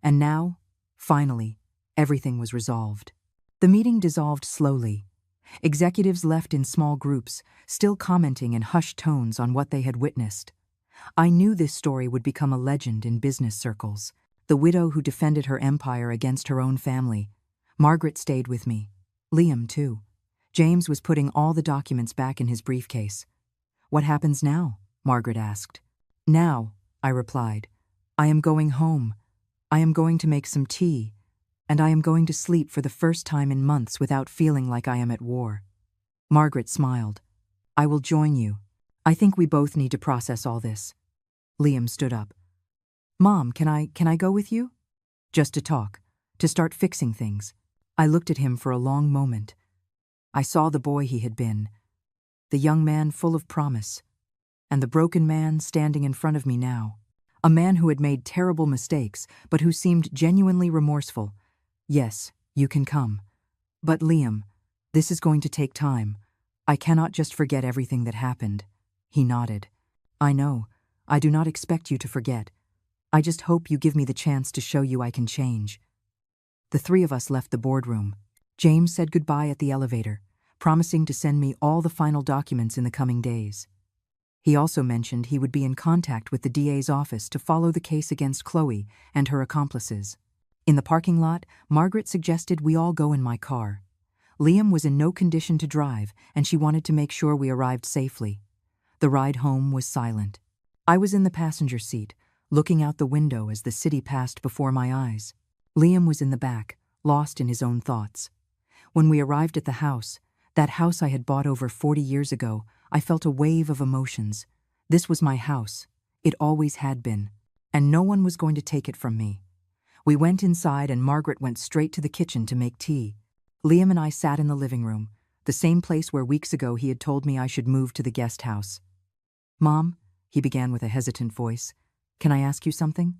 And now, finally, everything was resolved. The meeting dissolved slowly. Executives left in small groups, still commenting in hushed tones on what they had witnessed. I knew this story would become a legend in business circles. The widow who defended her empire against her own family. Margaret stayed with me. Liam, too. James was putting all the documents back in his briefcase. "What happens now?" Margaret asked. "Now," I replied, "I am going home. I am going to make some tea, and I am going to sleep for the first time in months without feeling like I am at war." Margaret smiled. "I will join you. I think we both need to process all this." Liam stood up. "Mom, can I go with you?" "Just to talk, to start fixing things." I looked at him for a long moment. I saw the boy he had been, the young man full of promise, and the broken man standing in front of me now. A man who had made terrible mistakes, but who seemed genuinely remorseful. "Yes, you can come. But Liam, this is going to take time. I cannot just forget everything that happened." He nodded. "I know. I do not expect you to forget. I just hope you give me the chance to show you I can change." The three of us left the boardroom. James said goodbye at the elevator, promising to send me all the final documents in the coming days. He also mentioned he would be in contact with the DA's office to follow the case against Chloe and her accomplices. In the parking lot, Margaret suggested we all go in my car. Liam was in no condition to drive, and she wanted to make sure we arrived safely. The ride home was silent. I was in the passenger seat, looking out the window as the city passed before my eyes. Liam was in the back, lost in his own thoughts. When we arrived at the house, that house I had bought over 40 years ago, I felt a wave of emotions. This was my house. It always had been. And no one was going to take it from me. We went inside and Margaret went straight to the kitchen to make tea. Liam and I sat in the living room, the same place where weeks ago he had told me I should move to the guest house. "Mom," he began with a hesitant voice, "can I ask you something?"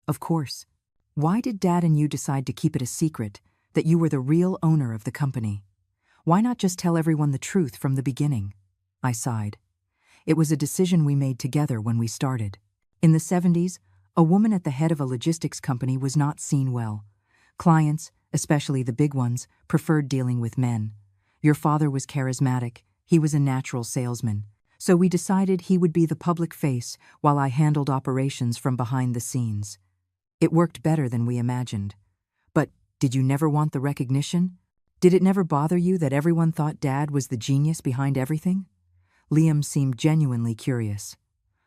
"Of course. Why did Dad and you decide to keep it a secret, that you were the real owner of the company? Why not just tell everyone the truth from the beginning?" I sighed. "It was a decision we made together when we started. In the 70s, a woman at the head of a logistics company was not seen well. Clients, especially the big ones, preferred dealing with men. Your father was charismatic, he was a natural salesman. So we decided he would be the public face while I handled operations from behind the scenes. It worked better than we imagined. But did you never want the recognition? Did it never bother you that everyone thought Dad was the genius behind everything?" Liam seemed genuinely curious.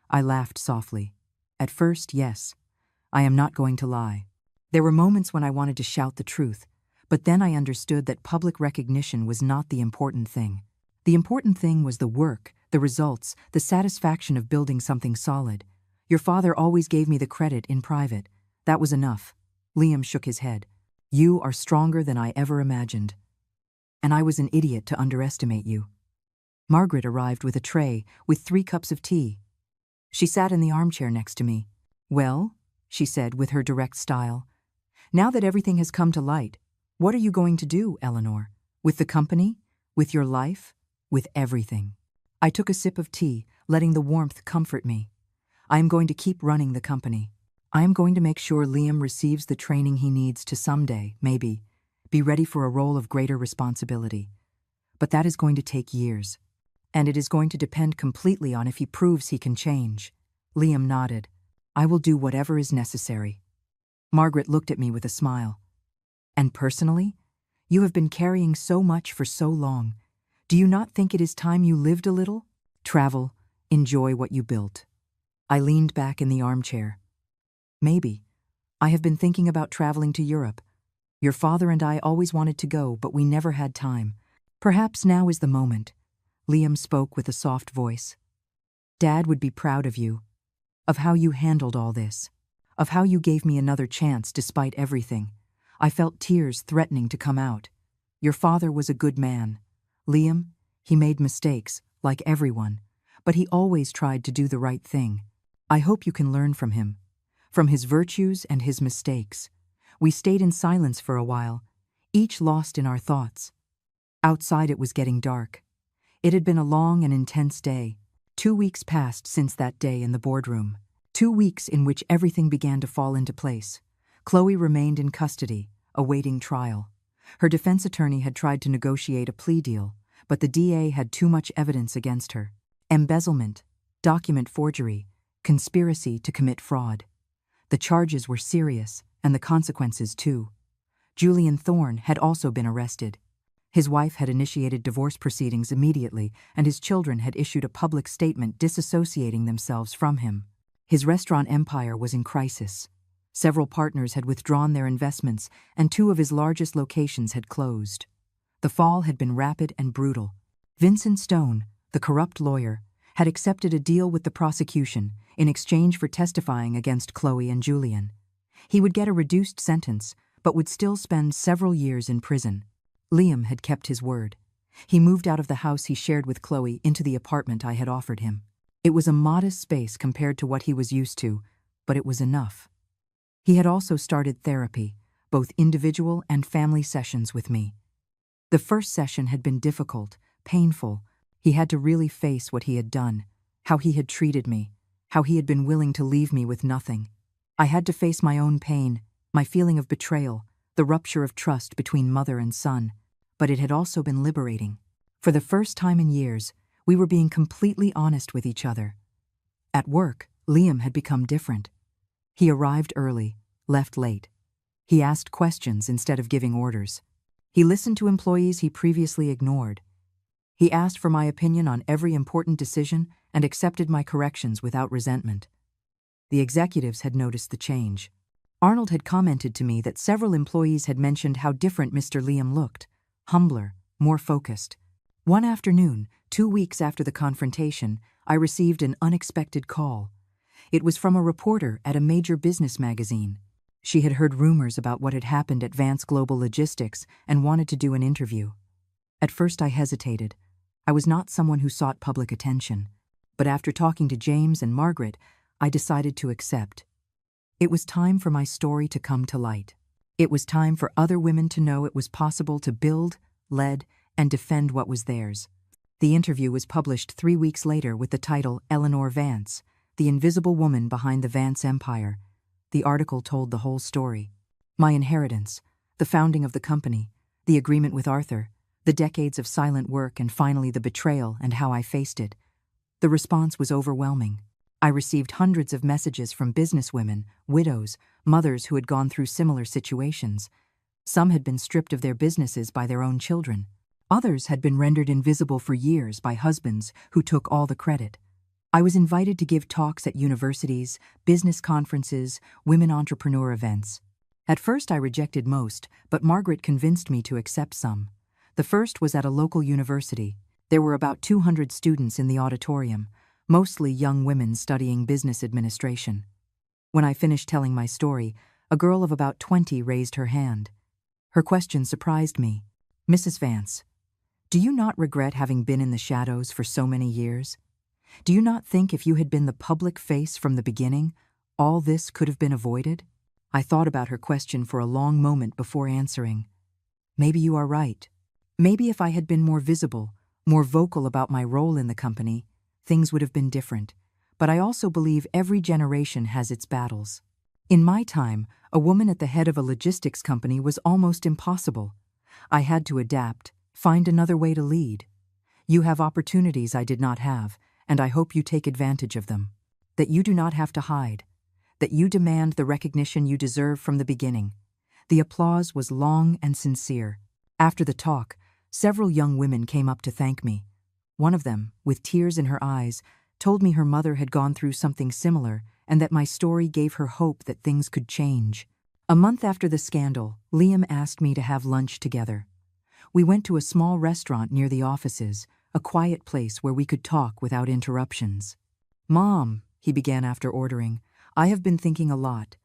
I laughed softly. "At first, yes. I am not going to lie. There were moments when I wanted to shout the truth, but then I understood that public recognition was not the important thing. The important thing was the work, the results, the satisfaction of building something solid. Your father always gave me the credit in private. That was enough." Liam shook his head. "You are stronger than I ever imagined. And I was an idiot to underestimate you." Margaret arrived with a tray with 3 cups of tea. She sat in the armchair next to me. "Well," she said with her direct style, "now that everything has come to light, what are you going to do, Eleanor? With the company? With your life? With everything?" I took a sip of tea, letting the warmth comfort me. "I am going to keep running the company. I am going to make sure Liam receives the training he needs to someday, maybe, be ready for a role of greater responsibility. But that is going to take years. And it is going to depend completely on if he proves he can change." Liam nodded. "I will do whatever is necessary." Margaret looked at me with a smile. "And personally? You have been carrying so much for so long. Do you not think it is time you lived a little? Travel, enjoy what you built." I leaned back in the armchair. "Maybe. I have been thinking about traveling to Europe. Your father and I always wanted to go, but we never had time. Perhaps now is the moment." Liam spoke with a soft voice. "Dad would be proud of you, of how you handled all this, of how you gave me another chance despite everything." I felt tears threatening to come out. Your father was a good man. Liam, he made mistakes, like everyone, but he always tried to do the right thing. I hope you can learn from him, from his virtues and his mistakes. We stayed in silence for a while, each lost in our thoughts. Outside it was getting dark. It had been a long and intense day. 2 weeks passed since that day in the boardroom. 2 weeks in which everything began to fall into place. Chloe remained in custody, awaiting trial. Her defense attorney had tried to negotiate a plea deal, but the DA had too much evidence against her. Embezzlement, document forgery, conspiracy to commit fraud. The charges were serious, and the consequences too. Julian Thorne had also been arrested. His wife had initiated divorce proceedings immediately, and his children had issued a public statement disassociating themselves from him. His restaurant empire was in crisis. Several partners had withdrawn their investments, and 2 of his largest locations had closed. The fall had been rapid and brutal. Vincent Stone, the corrupt lawyer, had accepted a deal with the prosecution in exchange for testifying against Chloe and Julian. He would get a reduced sentence, but would still spend several years in prison. Liam had kept his word. He moved out of the house he shared with Chloe into the apartment I had offered him. It was a modest space compared to what he was used to, but it was enough. He had also started therapy, both individual and family sessions with me. The first session had been difficult, painful. He had to really face what he had done, how he had treated me, how he had been willing to leave me with nothing. I had to face my own pain, my feeling of betrayal, the rupture of trust between mother and son, but it had also been liberating. For the first time in years, we were being completely honest with each other. At work, Liam had become different. He arrived early, left late. He asked questions instead of giving orders. He listened to employees he previously ignored. He asked for my opinion on every important decision and accepted my corrections without resentment. The executives had noticed the change. Arnold had commented to me that several employees had mentioned how different Mr. Liam looked, humbler, more focused. One afternoon, 2 weeks after the confrontation, I received an unexpected call. It was from a reporter at a major business magazine. She had heard rumors about what had happened at Vance Global Logistics and wanted to do an interview. At first I hesitated. I was not someone who sought public attention. But after talking to James and Margaret, I decided to accept. It was time for my story to come to light. It was time for other women to know it was possible to build, lead, and defend what was theirs. The interview was published 3 weeks later with the title Eleanor Vance, the invisible woman behind the Vance Empire. The article told the whole story. My inheritance, the founding of the company, the agreement with Arthur, the decades of silent work, and finally the betrayal and how I faced it. The response was overwhelming. I received hundreds of messages from businesswomen, widows, mothers who had gone through similar situations. Some had been stripped of their businesses by their own children. Others had been rendered invisible for years by husbands who took all the credit. I was invited to give talks at universities, business conferences, women entrepreneur events. At first I rejected most, but Margaret convinced me to accept some. The first was at a local university. There were about 200 students in the auditorium, mostly young women studying business administration. When I finished telling my story, a girl of about 20 raised her hand. Her question surprised me. "Mrs. Vance, do you not regret having been in the shadows for so many years? Do you not think if you had been the public face from the beginning, all this could have been avoided?" I thought about her question for a long moment before answering. Maybe you are right. Maybe if I had been more visible, more vocal about my role in the company, things would have been different. But I also believe every generation has its battles. In my time, a woman at the head of a logistics company was almost impossible. I had to adapt, find another way to lead. You have opportunities I did not have, and I hope you take advantage of them. That you do not have to hide. That you demand the recognition you deserve from the beginning. The applause was long and sincere. After the talk, several young women came up to thank me. One of them, with tears in her eyes, told me her mother had gone through something similar and that my story gave her hope that things could change. A month after the scandal, Liam asked me to have lunch together. We went to a small restaurant near the offices, a quiet place where we could talk without interruptions. "Mom," he began after ordering, "I have been thinking a lot.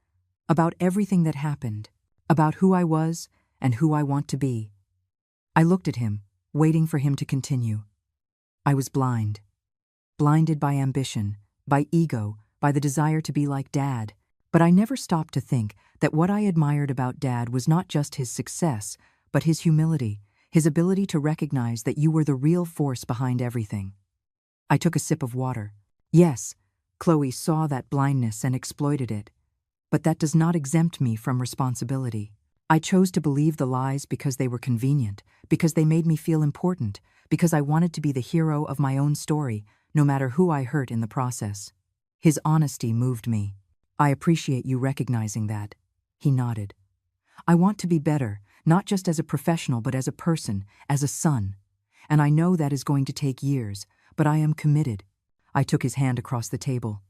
About everything that happened. About who I was and who I want to be." I looked at him, waiting for him to continue. I was blind. Blinded by ambition, by ego, by the desire to be like Dad. But I never stopped to think that what I admired about Dad was not just his success, but his humility, his ability to recognize that you were the real force behind everything. I took a sip of water. Yes, Chloe saw that blindness and exploited it. But that does not exempt me from responsibility. I chose to believe the lies because they were convenient, because they made me feel important, because I wanted to be the hero of my own story, no matter who I hurt in the process. His honesty moved me. "I appreciate you recognizing that." He nodded. "I want to be better, not just as a professional but as a person, as a son. And I know that is going to take years, but I am committed." I took his hand across the table.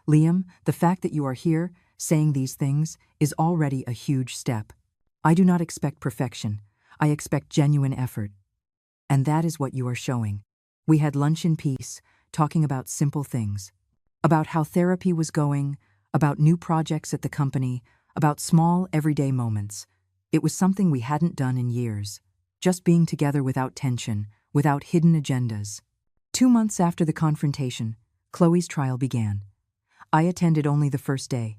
Liam, the fact that you are here, saying these things, is already a huge step. I do not expect perfection. I expect genuine effort. And that is what you are showing. We had lunch in peace, talking about simple things. About how therapy was going, about new projects at the company, about small, everyday moments. It was something we hadn't done in years. Just being together without tension, without hidden agendas. 2 months after the confrontation, Chloe's trial began. I attended only the first day.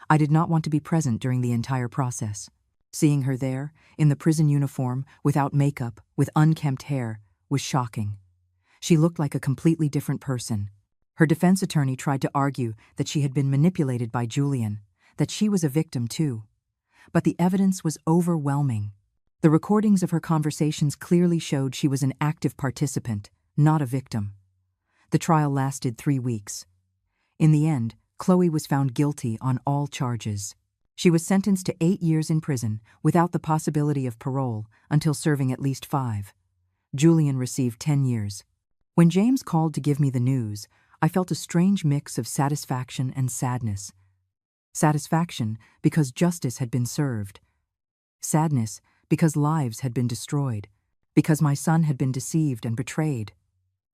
I did not want to be present during the entire process. Seeing her there, in the prison uniform, without makeup, with unkempt hair, was shocking. She looked like a completely different person. Her defense attorney tried to argue that she had been manipulated by Julian, that she was a victim too. But the evidence was overwhelming. The recordings of her conversations clearly showed she was an active participant, not a victim. The trial lasted 3 weeks. In the end, Chloe was found guilty on all charges. She was sentenced to 8 years in prison without the possibility of parole until serving at least 5. Julian received 10 years. When James called to give me the news, I felt a strange mix of satisfaction and sadness. Satisfaction because justice had been served. Sadness because lives had been destroyed. Because my son had been deceived and betrayed.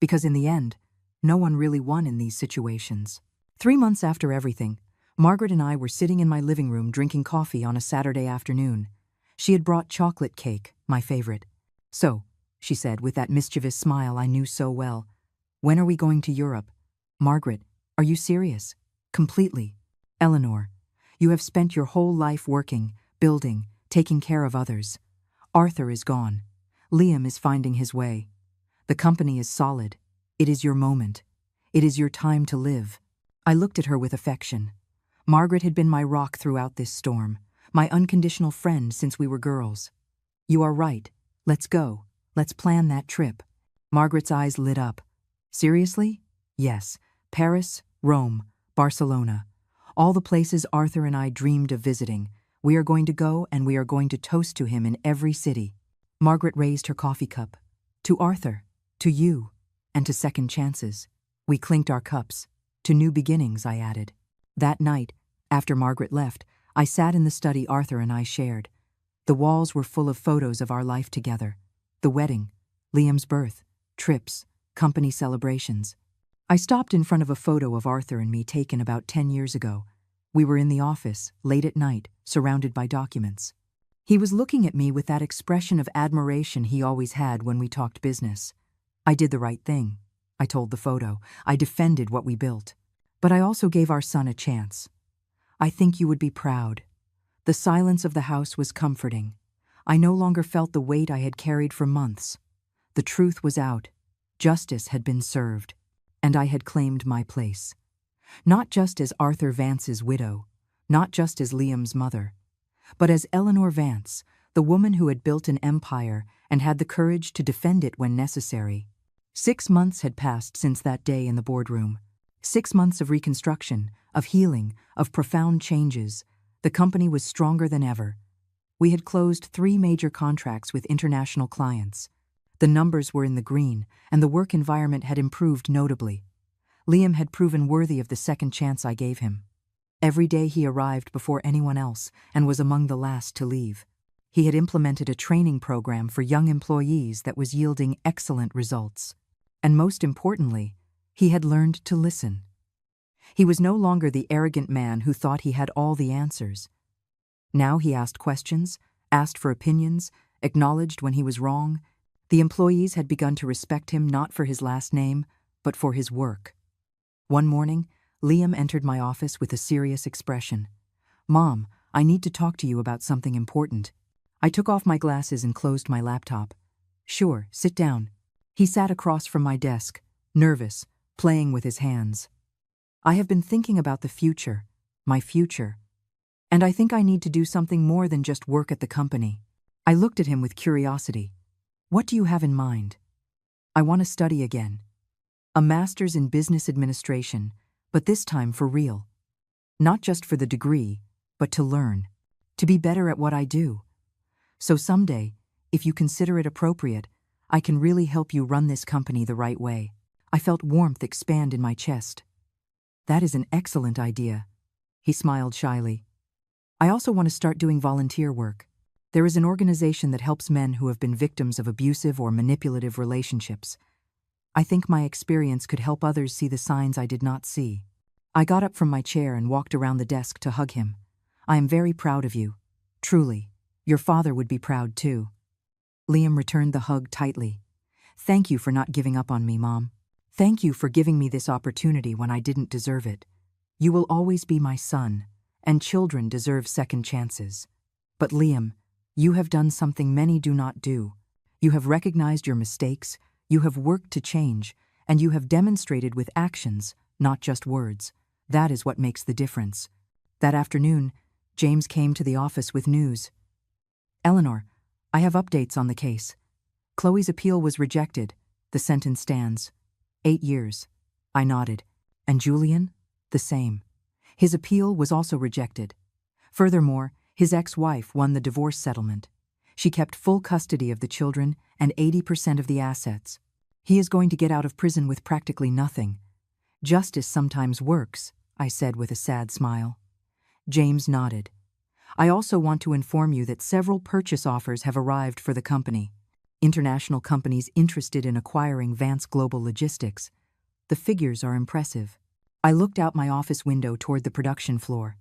Because in the end, no one really won in these situations. 3 months after everything, Margaret and I were sitting in my living room drinking coffee on a Saturday afternoon. She had brought chocolate cake, my favorite. "So," she said with that mischievous smile I knew so well, "when are we going to Europe?" "Margaret, are you serious?" "Completely. Eleanor, you have spent your whole life working, building, taking care of others. Arthur is gone. Liam is finding his way. The company is solid. It is your moment. It is your time to live." I looked at her with affection. Margaret had been my rock throughout this storm, my unconditional friend since we were girls. "You are right. Let's go. Let's plan that trip." Margaret's eyes lit up. "Seriously?" "Yes. Paris, Rome, Barcelona. All the places Arthur and I dreamed of visiting. We are going to go and we are going to toast to him in every city." Margaret raised her coffee cup. "To Arthur, to you, and to second chances." We clinked our cups. "To new beginnings," I added. That night, after Margaret left, I sat in the study Arthur and I shared. The walls were full of photos of our life together. The wedding, Liam's birth, trips, company celebrations. I stopped in front of a photo of Arthur and me taken about 10 years ago. We were in the office, late at night, surrounded by documents. He was looking at me with that expression of admiration he always had when we talked business. I did the right thing. I told the photo. I defended what we built. But I also gave our son a chance. "I think you would be proud." The silence of the house was comforting. I no longer felt the weight I had carried for months. The truth was out. Justice had been served. And I had claimed my place. Not just as Arthur Vance's widow, not just as Liam's mother, but as Eleanor Vance, the woman who had built an empire and had the courage to defend it when necessary. 6 months had passed since that day in the boardroom. 6 months of reconstruction, of healing, of profound changes. The company was stronger than ever. We had closed 3 major contracts with international clients. The numbers were in the green, and the work environment had improved notably. Liam had proven worthy of the second chance I gave him. Every day he arrived before anyone else and was among the last to leave. He had implemented a training program for young employees that was yielding excellent results. And most importantly, he had learned to listen. He was no longer the arrogant man who thought he had all the answers. Now he asked questions, asked for opinions, acknowledged when he was wrong. The employees had begun to respect him not for his last name, but for his work. One morning, Liam entered my office with a serious expression. "Mom, I need to talk to you about something important." I took off my glasses and closed my laptop. "Sure, sit down." He sat across from my desk, nervous, playing with his hands. "I have been thinking about the future, my future. And I think I need to do something more than just work at the company." I looked at him with curiosity. "What do you have in mind?" "I want to study again. A master's in business administration, but this time for real. Not just for the degree, but to learn, to be better at what I do. So someday, if you consider it appropriate, I can really help you run this company the right way." I felt warmth expand in my chest. That is an excellent idea. He smiled shyly. I also want to start doing volunteer work. There is an organization that helps men who have been victims of abusive or manipulative relationships. I think my experience could help others see the signs I did not see. I got up from my chair and walked around the desk to hug him. I am very proud of you. Truly. Your father would be proud too. Liam returned the hug tightly. Thank you for not giving up on me, Mom. Thank you for giving me this opportunity when I didn't deserve it. You will always be my son, and children deserve second chances. But Liam, you have done something many do not do. You have recognized your mistakes, you have worked to change, and you have demonstrated with actions, not just words. That is what makes the difference. That afternoon, James came to the office with news. Eleanor, I have updates on the case. Chloe's appeal was rejected. The sentence stands. 8 years. I nodded. And Julian? The same. His appeal was also rejected. Furthermore, his ex-wife won the divorce settlement. She kept full custody of the children and 80% of the assets. He is going to get out of prison with practically nothing. Justice sometimes works, I said with a sad smile. James nodded. I also want to inform you that several purchase offers have arrived for the company. International companies interested in acquiring Vance Global Logistics. The figures are impressive. I looked out my office window toward the production floor.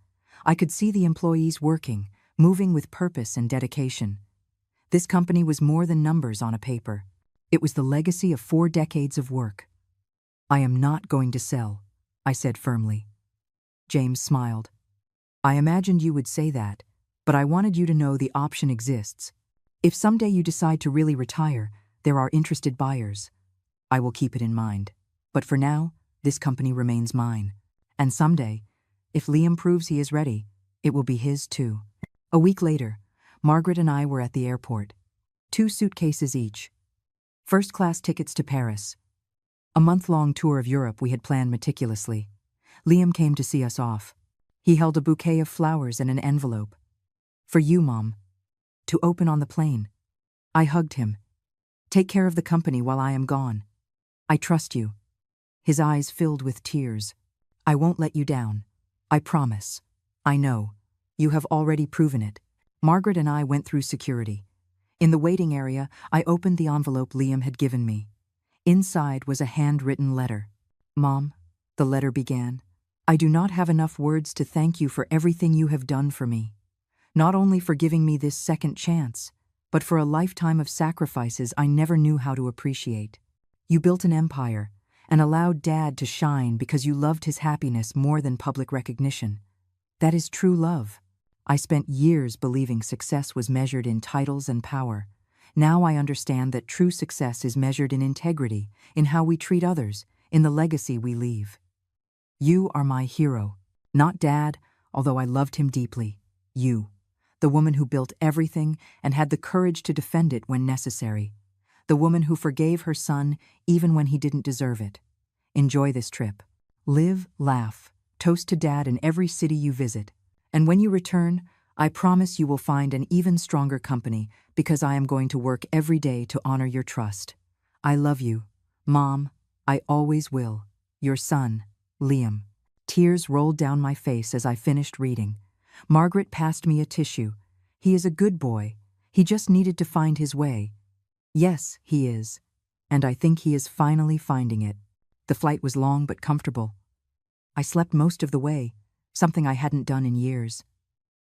I could see the employees working, moving with purpose and dedication. This company was more than numbers on a paper. It was the legacy of 4 decades of work. I am not going to sell, I said firmly. James smiled. I imagined you would say that, but I wanted you to know the option exists. If someday you decide to really retire, there are interested buyers. I will keep it in mind. But for now, this company remains mine. And someday, if Liam proves he is ready, it will be his too. A week later, Margaret and I were at the airport. 2 suitcases each. First-class tickets to Paris. A month-long tour of Europe we had planned meticulously. Liam came to see us off. He held a bouquet of flowers and an envelope. For you, Mom. To open on the plane. I hugged him. Take care of the company while I am gone. I trust you. His eyes filled with tears. I won't let you down. I promise. I know. You have already proven it. Margaret and I went through security. In the waiting area, I opened the envelope Liam had given me. Inside was a handwritten letter. Mom, the letter began, I do not have enough words to thank you for everything you have done for me. Not only for giving me this second chance, but for a lifetime of sacrifices I never knew how to appreciate. You built an empire and allowed Dad to shine because you loved his happiness more than public recognition. That is true love. I spent years believing success was measured in titles and power. Now I understand that true success is measured in integrity, in how we treat others, in the legacy we leave. You are my hero, not Dad, although I loved him deeply. You, the woman who built everything and had the courage to defend it when necessary. The woman who forgave her son even when he didn't deserve it. Enjoy this trip. Live, laugh, toast to Dad in every city you visit. And when you return, I promise you will find an even stronger company because I am going to work every day to honor your trust. I love you, Mom. I always will. Your son, Liam. Tears rolled down my face as I finished reading. Margaret passed me a tissue. He is a good boy. He just needed to find his way. Yes, he is. And I think he is finally finding it. The flight was long but comfortable. I slept most of the way, something I hadn't done in years.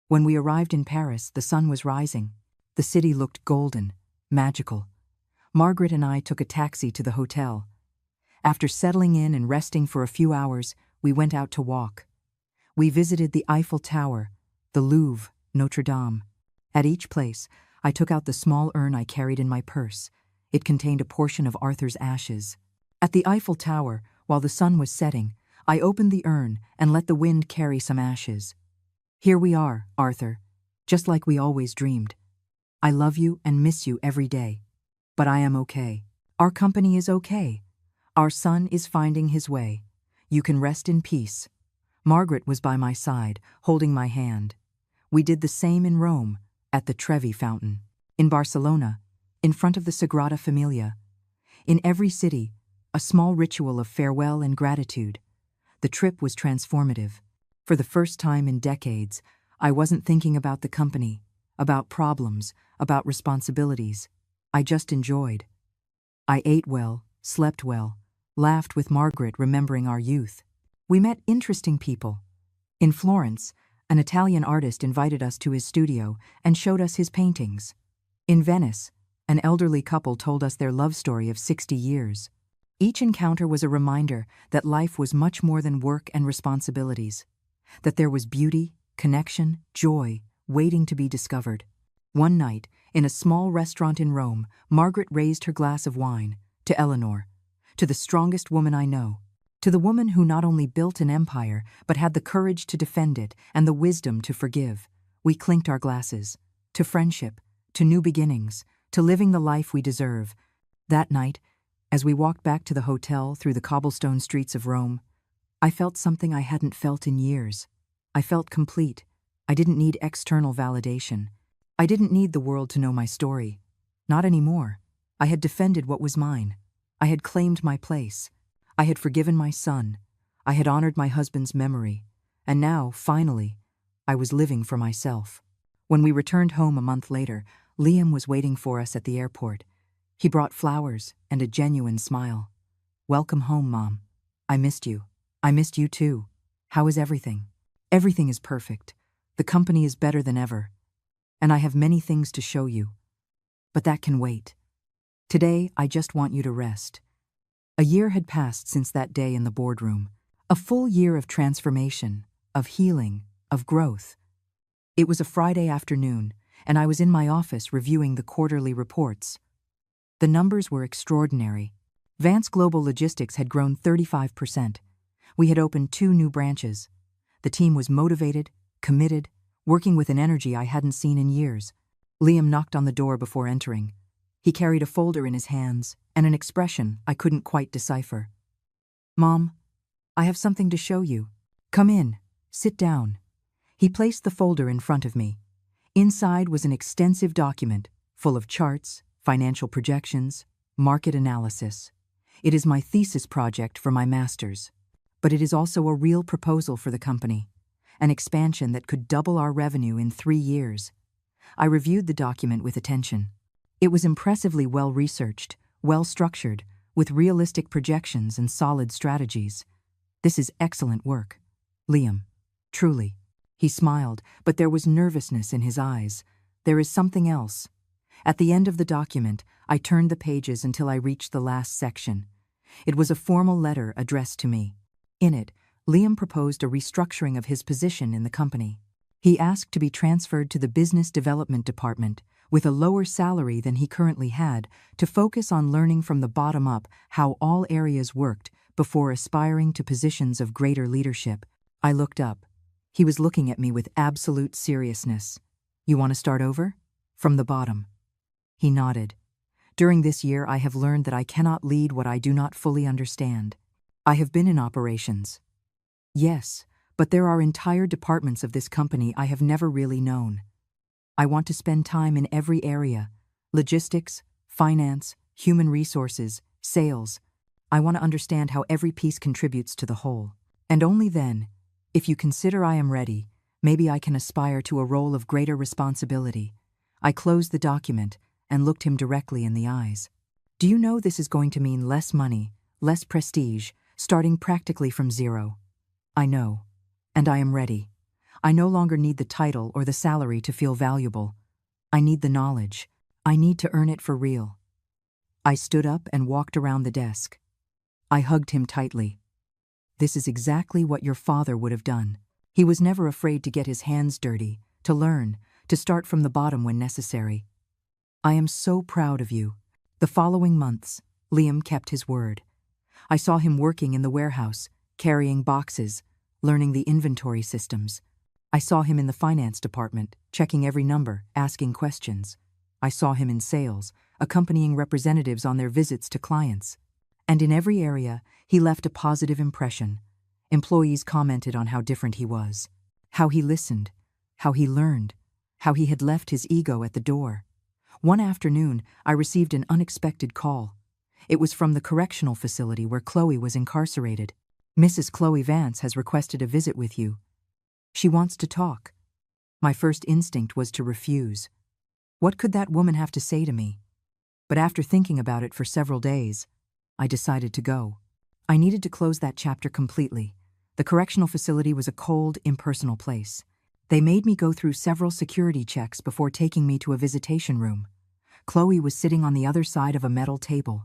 When we arrived in Paris, the sun was rising. The city looked golden, magical. Margaret and I took a taxi to the hotel. After settling in and resting for a few hours, we went out to walk. We visited the Eiffel Tower, the Louvre, Notre Dame. At each place, I took out the small urn I carried in my purse. It contained a portion of Arthur's ashes. At the Eiffel Tower, while the sun was setting, I opened the urn and let the wind carry some ashes. Here we are, Arthur, just like we always dreamed. I love you and miss you every day. But I am okay. Our company is okay. Our son is finding his way. You can rest in peace. Margaret was by my side, holding my hand. We did the same in Rome, at the Trevi Fountain. In Barcelona, in front of the Sagrada Familia. In every city, a small ritual of farewell and gratitude. The trip was transformative. For the first time in decades, I wasn't thinking about the company, about problems, about responsibilities. I just enjoyed. I ate well, slept well, laughed with Margaret, remembering our youth. We met interesting people. In Florence, an Italian artist invited us to his studio and showed us his paintings. In Venice, an elderly couple told us their love story of 60 years. Each encounter was a reminder that life was much more than work and responsibilities, that there was beauty, connection, joy, waiting to be discovered. One night, in a small restaurant in Rome, Margaret raised her glass of wine to Eleanor, to the strongest woman I know, to the woman who not only built an empire but had the courage to defend it and the wisdom to forgive. We clinked our glasses, to friendship, to new beginnings, to living the life we deserve. That night, as we walked back to the hotel through the cobblestone streets of Rome, I felt something I hadn't felt in years. I felt complete. I didn't need external validation. I didn't need the world to know my story. Not anymore. I had defended what was mine. I had claimed my place. I had forgiven my son. I had honored my husband's memory. And now, finally, I was living for myself. When we returned home a month later, Liam was waiting for us at the airport. He brought flowers and a genuine smile. "Welcome home, Mom. I missed you. I missed you too. How is everything?" "Everything is perfect. The company is better than ever. And I have many things to show you. But that can wait. Today, I just want you to rest." A year had passed since that day in the boardroom. A full year of transformation, of healing, of growth. It was a Friday afternoon, and I was in my office reviewing the quarterly reports. The numbers were extraordinary. Vance Global Logistics had grown 35%. We had opened 2 new branches. The team was motivated, committed, working with an energy I hadn't seen in years. Liam knocked on the door before entering. He carried a folder in his hands and an expression I couldn't quite decipher. "Mom, I have something to show you. Come in, sit down." He placed the folder in front of me. Inside was an extensive document full of charts, financial projections, market analysis. It is my thesis project for my master's, but it is also a real proposal for the company, an expansion that could double our revenue in 3 years. I reviewed the document with attention. It was impressively well-researched, well-structured, with realistic projections and solid strategies. "This is excellent work, Liam. Truly." He smiled, but there was nervousness in his eyes. "There is something else." At the end of the document, I turned the pages until I reached the last section. It was a formal letter addressed to me. In it, Liam proposed a restructuring of his position in the company. He asked to be transferred to the Business Development Department with a lower salary than he currently had, to focus on learning from the bottom up how all areas worked before aspiring to positions of greater leadership. I looked up. He was looking at me with absolute seriousness. "You want to start over? From the bottom?" He nodded. "During this year, I have learned that I cannot lead what I do not fully understand. I have been in operations. Yes, but there are entire departments of this company I have never really known. I want to spend time in every area: logistics, finance, human resources, sales. I want to understand how every piece contributes to the whole. And only then, if you consider I am ready, maybe I can aspire to a role of greater responsibility." I closed the document and looked him directly in the eyes. "Do you know this is going to mean less money, less prestige, starting practically from zero?" "I know. And I am ready. I no longer need the title or the salary to feel valuable. I need the knowledge. I need to earn it for real." I stood up and walked around the desk. I hugged him tightly. "This is exactly what your father would have done. He was never afraid to get his hands dirty, to learn, to start from the bottom when necessary. I am so proud of you." The following months, Liam kept his word. I saw him working in the warehouse, carrying boxes, learning the inventory systems. I saw him in the finance department, checking every number, asking questions. I saw him in sales, accompanying representatives on their visits to clients. And in every area, he left a positive impression. Employees commented on how different he was, how he listened, how he learned, how he had left his ego at the door. One afternoon, I received an unexpected call. It was from the correctional facility where Chloe was incarcerated. Mrs. Chloe Vance has requested a visit with you. She wants to talk. My first instinct was to refuse. What could that woman have to say to me? But after thinking about it for several days, I decided to go. I needed to close that chapter completely. The correctional facility was a cold, impersonal place. They made me go through several security checks before taking me to a visitation room. Chloe was sitting on the other side of a metal table.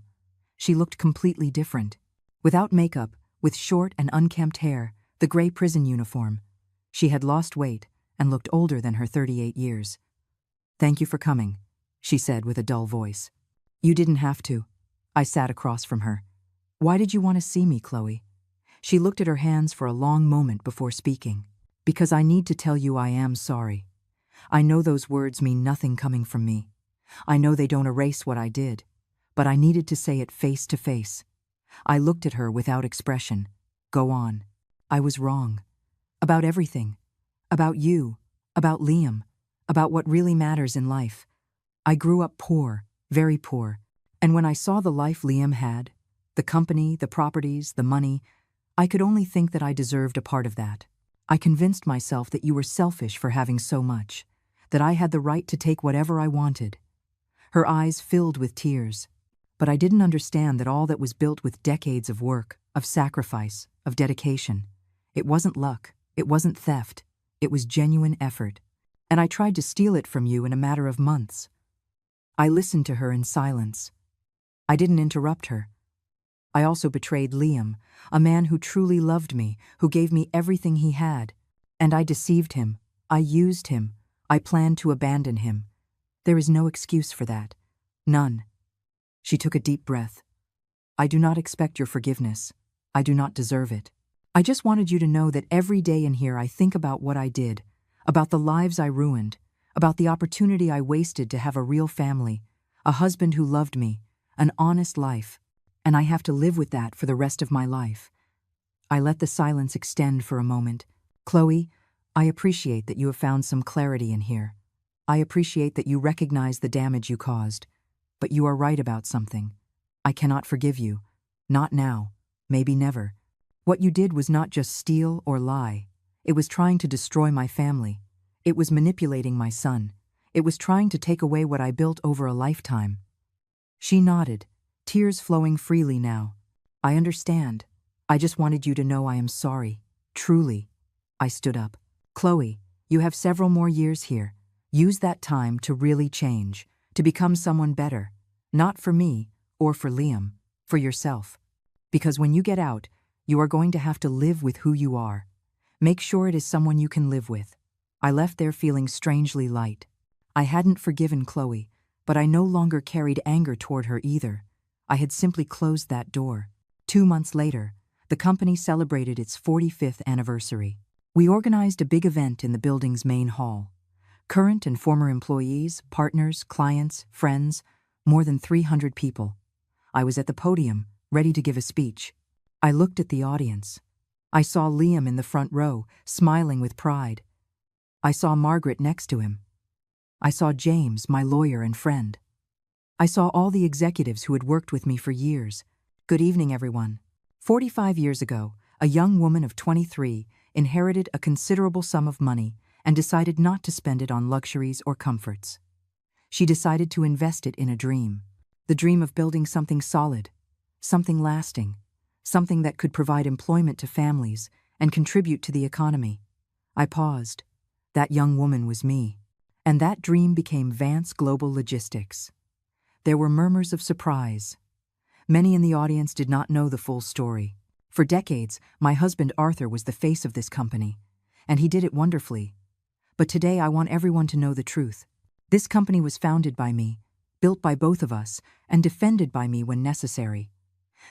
She looked completely different. Without makeup, with short and unkempt hair, the gray prison uniform. She had lost weight and looked older than her 38 years. "Thank you for coming," she said with a dull voice. "You didn't have to." I sat across from her. "Why did you want to see me, Chloe?" She looked at her hands for a long moment before speaking. "Because I need to tell you I am sorry. I know those words mean nothing coming from me. I know they don't erase what I did, but I needed to say it face to face." I looked at her without expression. "Go on." "I was wrong. About everything. About you. About Liam. About what really matters in life. I grew up poor, very poor. And when I saw the life Liam had, the company, the properties, the money, I could only think that I deserved a part of that. I convinced myself that you were selfish for having so much, that I had the right to take whatever I wanted." Her eyes filled with tears. But I didn't understand that all that was built with decades of work, of sacrifice, of dedication. It wasn't luck, it wasn't theft, it was genuine effort. And I tried to steal it from you in a matter of months. I listened to her in silence. I didn't interrupt her. I also betrayed Liam, a man who truly loved me, who gave me everything he had. And I deceived him. I used him. I planned to abandon him. There is no excuse for that. None. She took a deep breath. "I do not expect your forgiveness. I do not deserve it. I just wanted you to know that every day in here I think about what I did, about the lives I ruined, about the opportunity I wasted to have a real family, a husband who loved me, an honest life, and I have to live with that for the rest of my life." I let the silence extend for a moment. "Chloe, I appreciate that you have found some clarity in here. I appreciate that you recognize the damage you caused. But you are right about something. I cannot forgive you. Not now. Maybe never. What you did was not just steal or lie. It was trying to destroy my family. It was manipulating my son. It was trying to take away what I built over a lifetime." She nodded, tears flowing freely now. "I understand. I just wanted you to know I am sorry. Truly." I stood up. "Chloe, you have several more years here. Use that time to really change, to become someone better. Not for me or for Liam, for yourself. Because when you get out, you are going to have to live with who you are. Make sure it is someone you can live with." I left there feeling strangely light. I hadn't forgiven Chloe, but I no longer carried anger toward her either. I had simply closed that door. 2 months later, the company celebrated its 45th anniversary. We organized a big event in the building's main hall. Current and former employees, partners, clients, friends, more than 300 people. I was at the podium, ready to give a speech. I looked at the audience. I saw Liam in the front row, smiling with pride. I saw Margaret next to him. I saw James, my lawyer and friend. I saw all the executives who had worked with me for years. "Good evening, everyone." 45 years ago, a young woman of 23 inherited a considerable sum of money and decided not to spend it on luxuries or comforts. She decided to invest it in a dream, the dream of building something solid, something lasting, something that could provide employment to families and contribute to the economy. I paused. That young woman was me. And that dream became Vance Global Logistics. There were murmurs of surprise. Many in the audience did not know the full story. For decades, my husband Arthur was the face of this company, and he did it wonderfully. But today I want everyone to know the truth. This company was founded by me, built by both of us, and defended by me when necessary.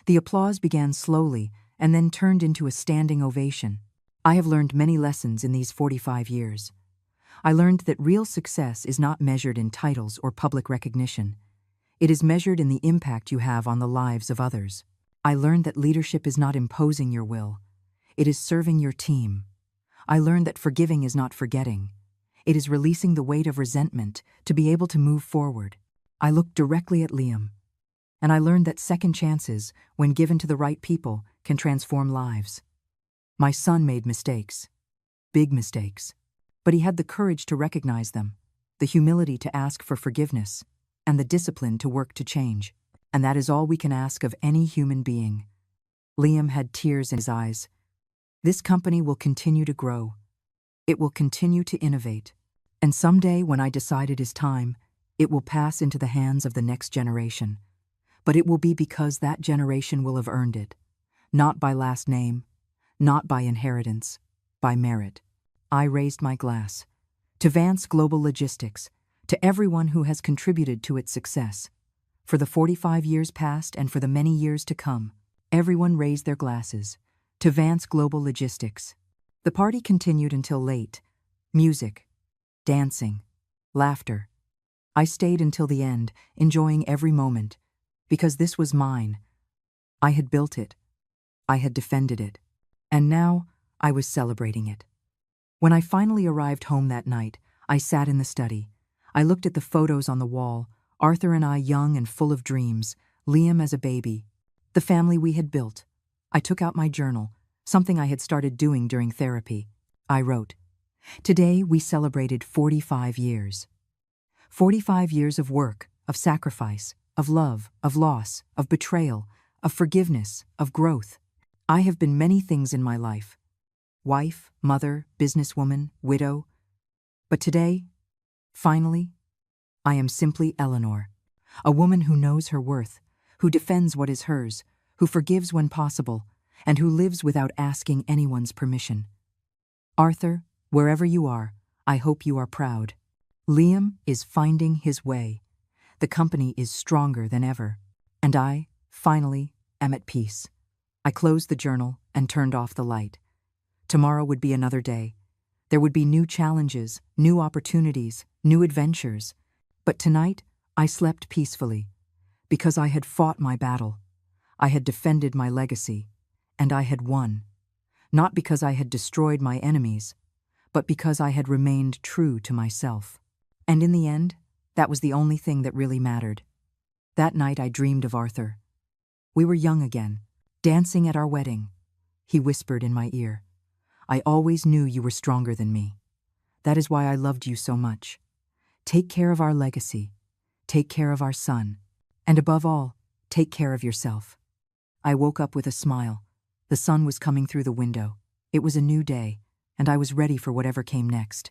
The applause began slowly and then turned into a standing ovation. I have learned many lessons in these 45 years. I learned that real success is not measured in titles or public recognition. It is measured in the impact you have on the lives of others. I learned that leadership is not imposing your will. It is serving your team. I learned that forgiving is not forgetting. It is releasing the weight of resentment to be able to move forward. I looked directly at Liam, and I learned that second chances, when given to the right people, can transform lives. My son made mistakes, big mistakes, but he had the courage to recognize them, the humility to ask for forgiveness, and the discipline to work to change. And that is all we can ask of any human being. Liam had tears in his eyes. This company will continue to grow. It will continue to innovate. And someday, when I decide it is time, it will pass into the hands of the next generation. But it will be because that generation will have earned it. Not by last name, not by inheritance, by merit. I raised my glass. To Vance Global Logistics, to everyone who has contributed to its success. For the 45 years past and for the many years to come, everyone raised their glasses. To Vance Global Logistics. The party continued until late. Music, dancing, laughter. I stayed until the end, enjoying every moment, because this was mine. I had built it. I had defended it. And now I was celebrating it. When I finally arrived home that night, I sat in the study. I looked at the photos on the wall, Arthur and I young and full of dreams, Liam as a baby, the family we had built. I took out my journal, something I had started doing during therapy. I wrote, "Today we celebrated 45 years. 45 years of work, of sacrifice, of love, of loss, of betrayal, of forgiveness, of growth. I have been many things in my life. Wife, mother, businesswoman, widow. But today, finally, I am simply Eleanor, a woman who knows her worth, who defends what is hers, who forgives when possible, and who lives without asking anyone's permission. Arthur, wherever you are, I hope you are proud. Liam is finding his way. The company is stronger than ever. And I, finally, am at peace." I closed the journal and turned off the light. Tomorrow would be another day. There would be new challenges, new opportunities, new adventures. But tonight, I slept peacefully, because I had fought my battle. I had defended my legacy, and I had won. Not because I had destroyed my enemies, but because I had remained true to myself. And in the end, that was the only thing that really mattered. That night I dreamed of Arthur. We were young again, dancing at our wedding. He whispered in my ear, "I always knew you were stronger than me. That is why I loved you so much. Take care of our legacy. Take care of our son. And above all, take care of yourself." I woke up with a smile. The sun was coming through the window. It was a new day, and I was ready for whatever came next.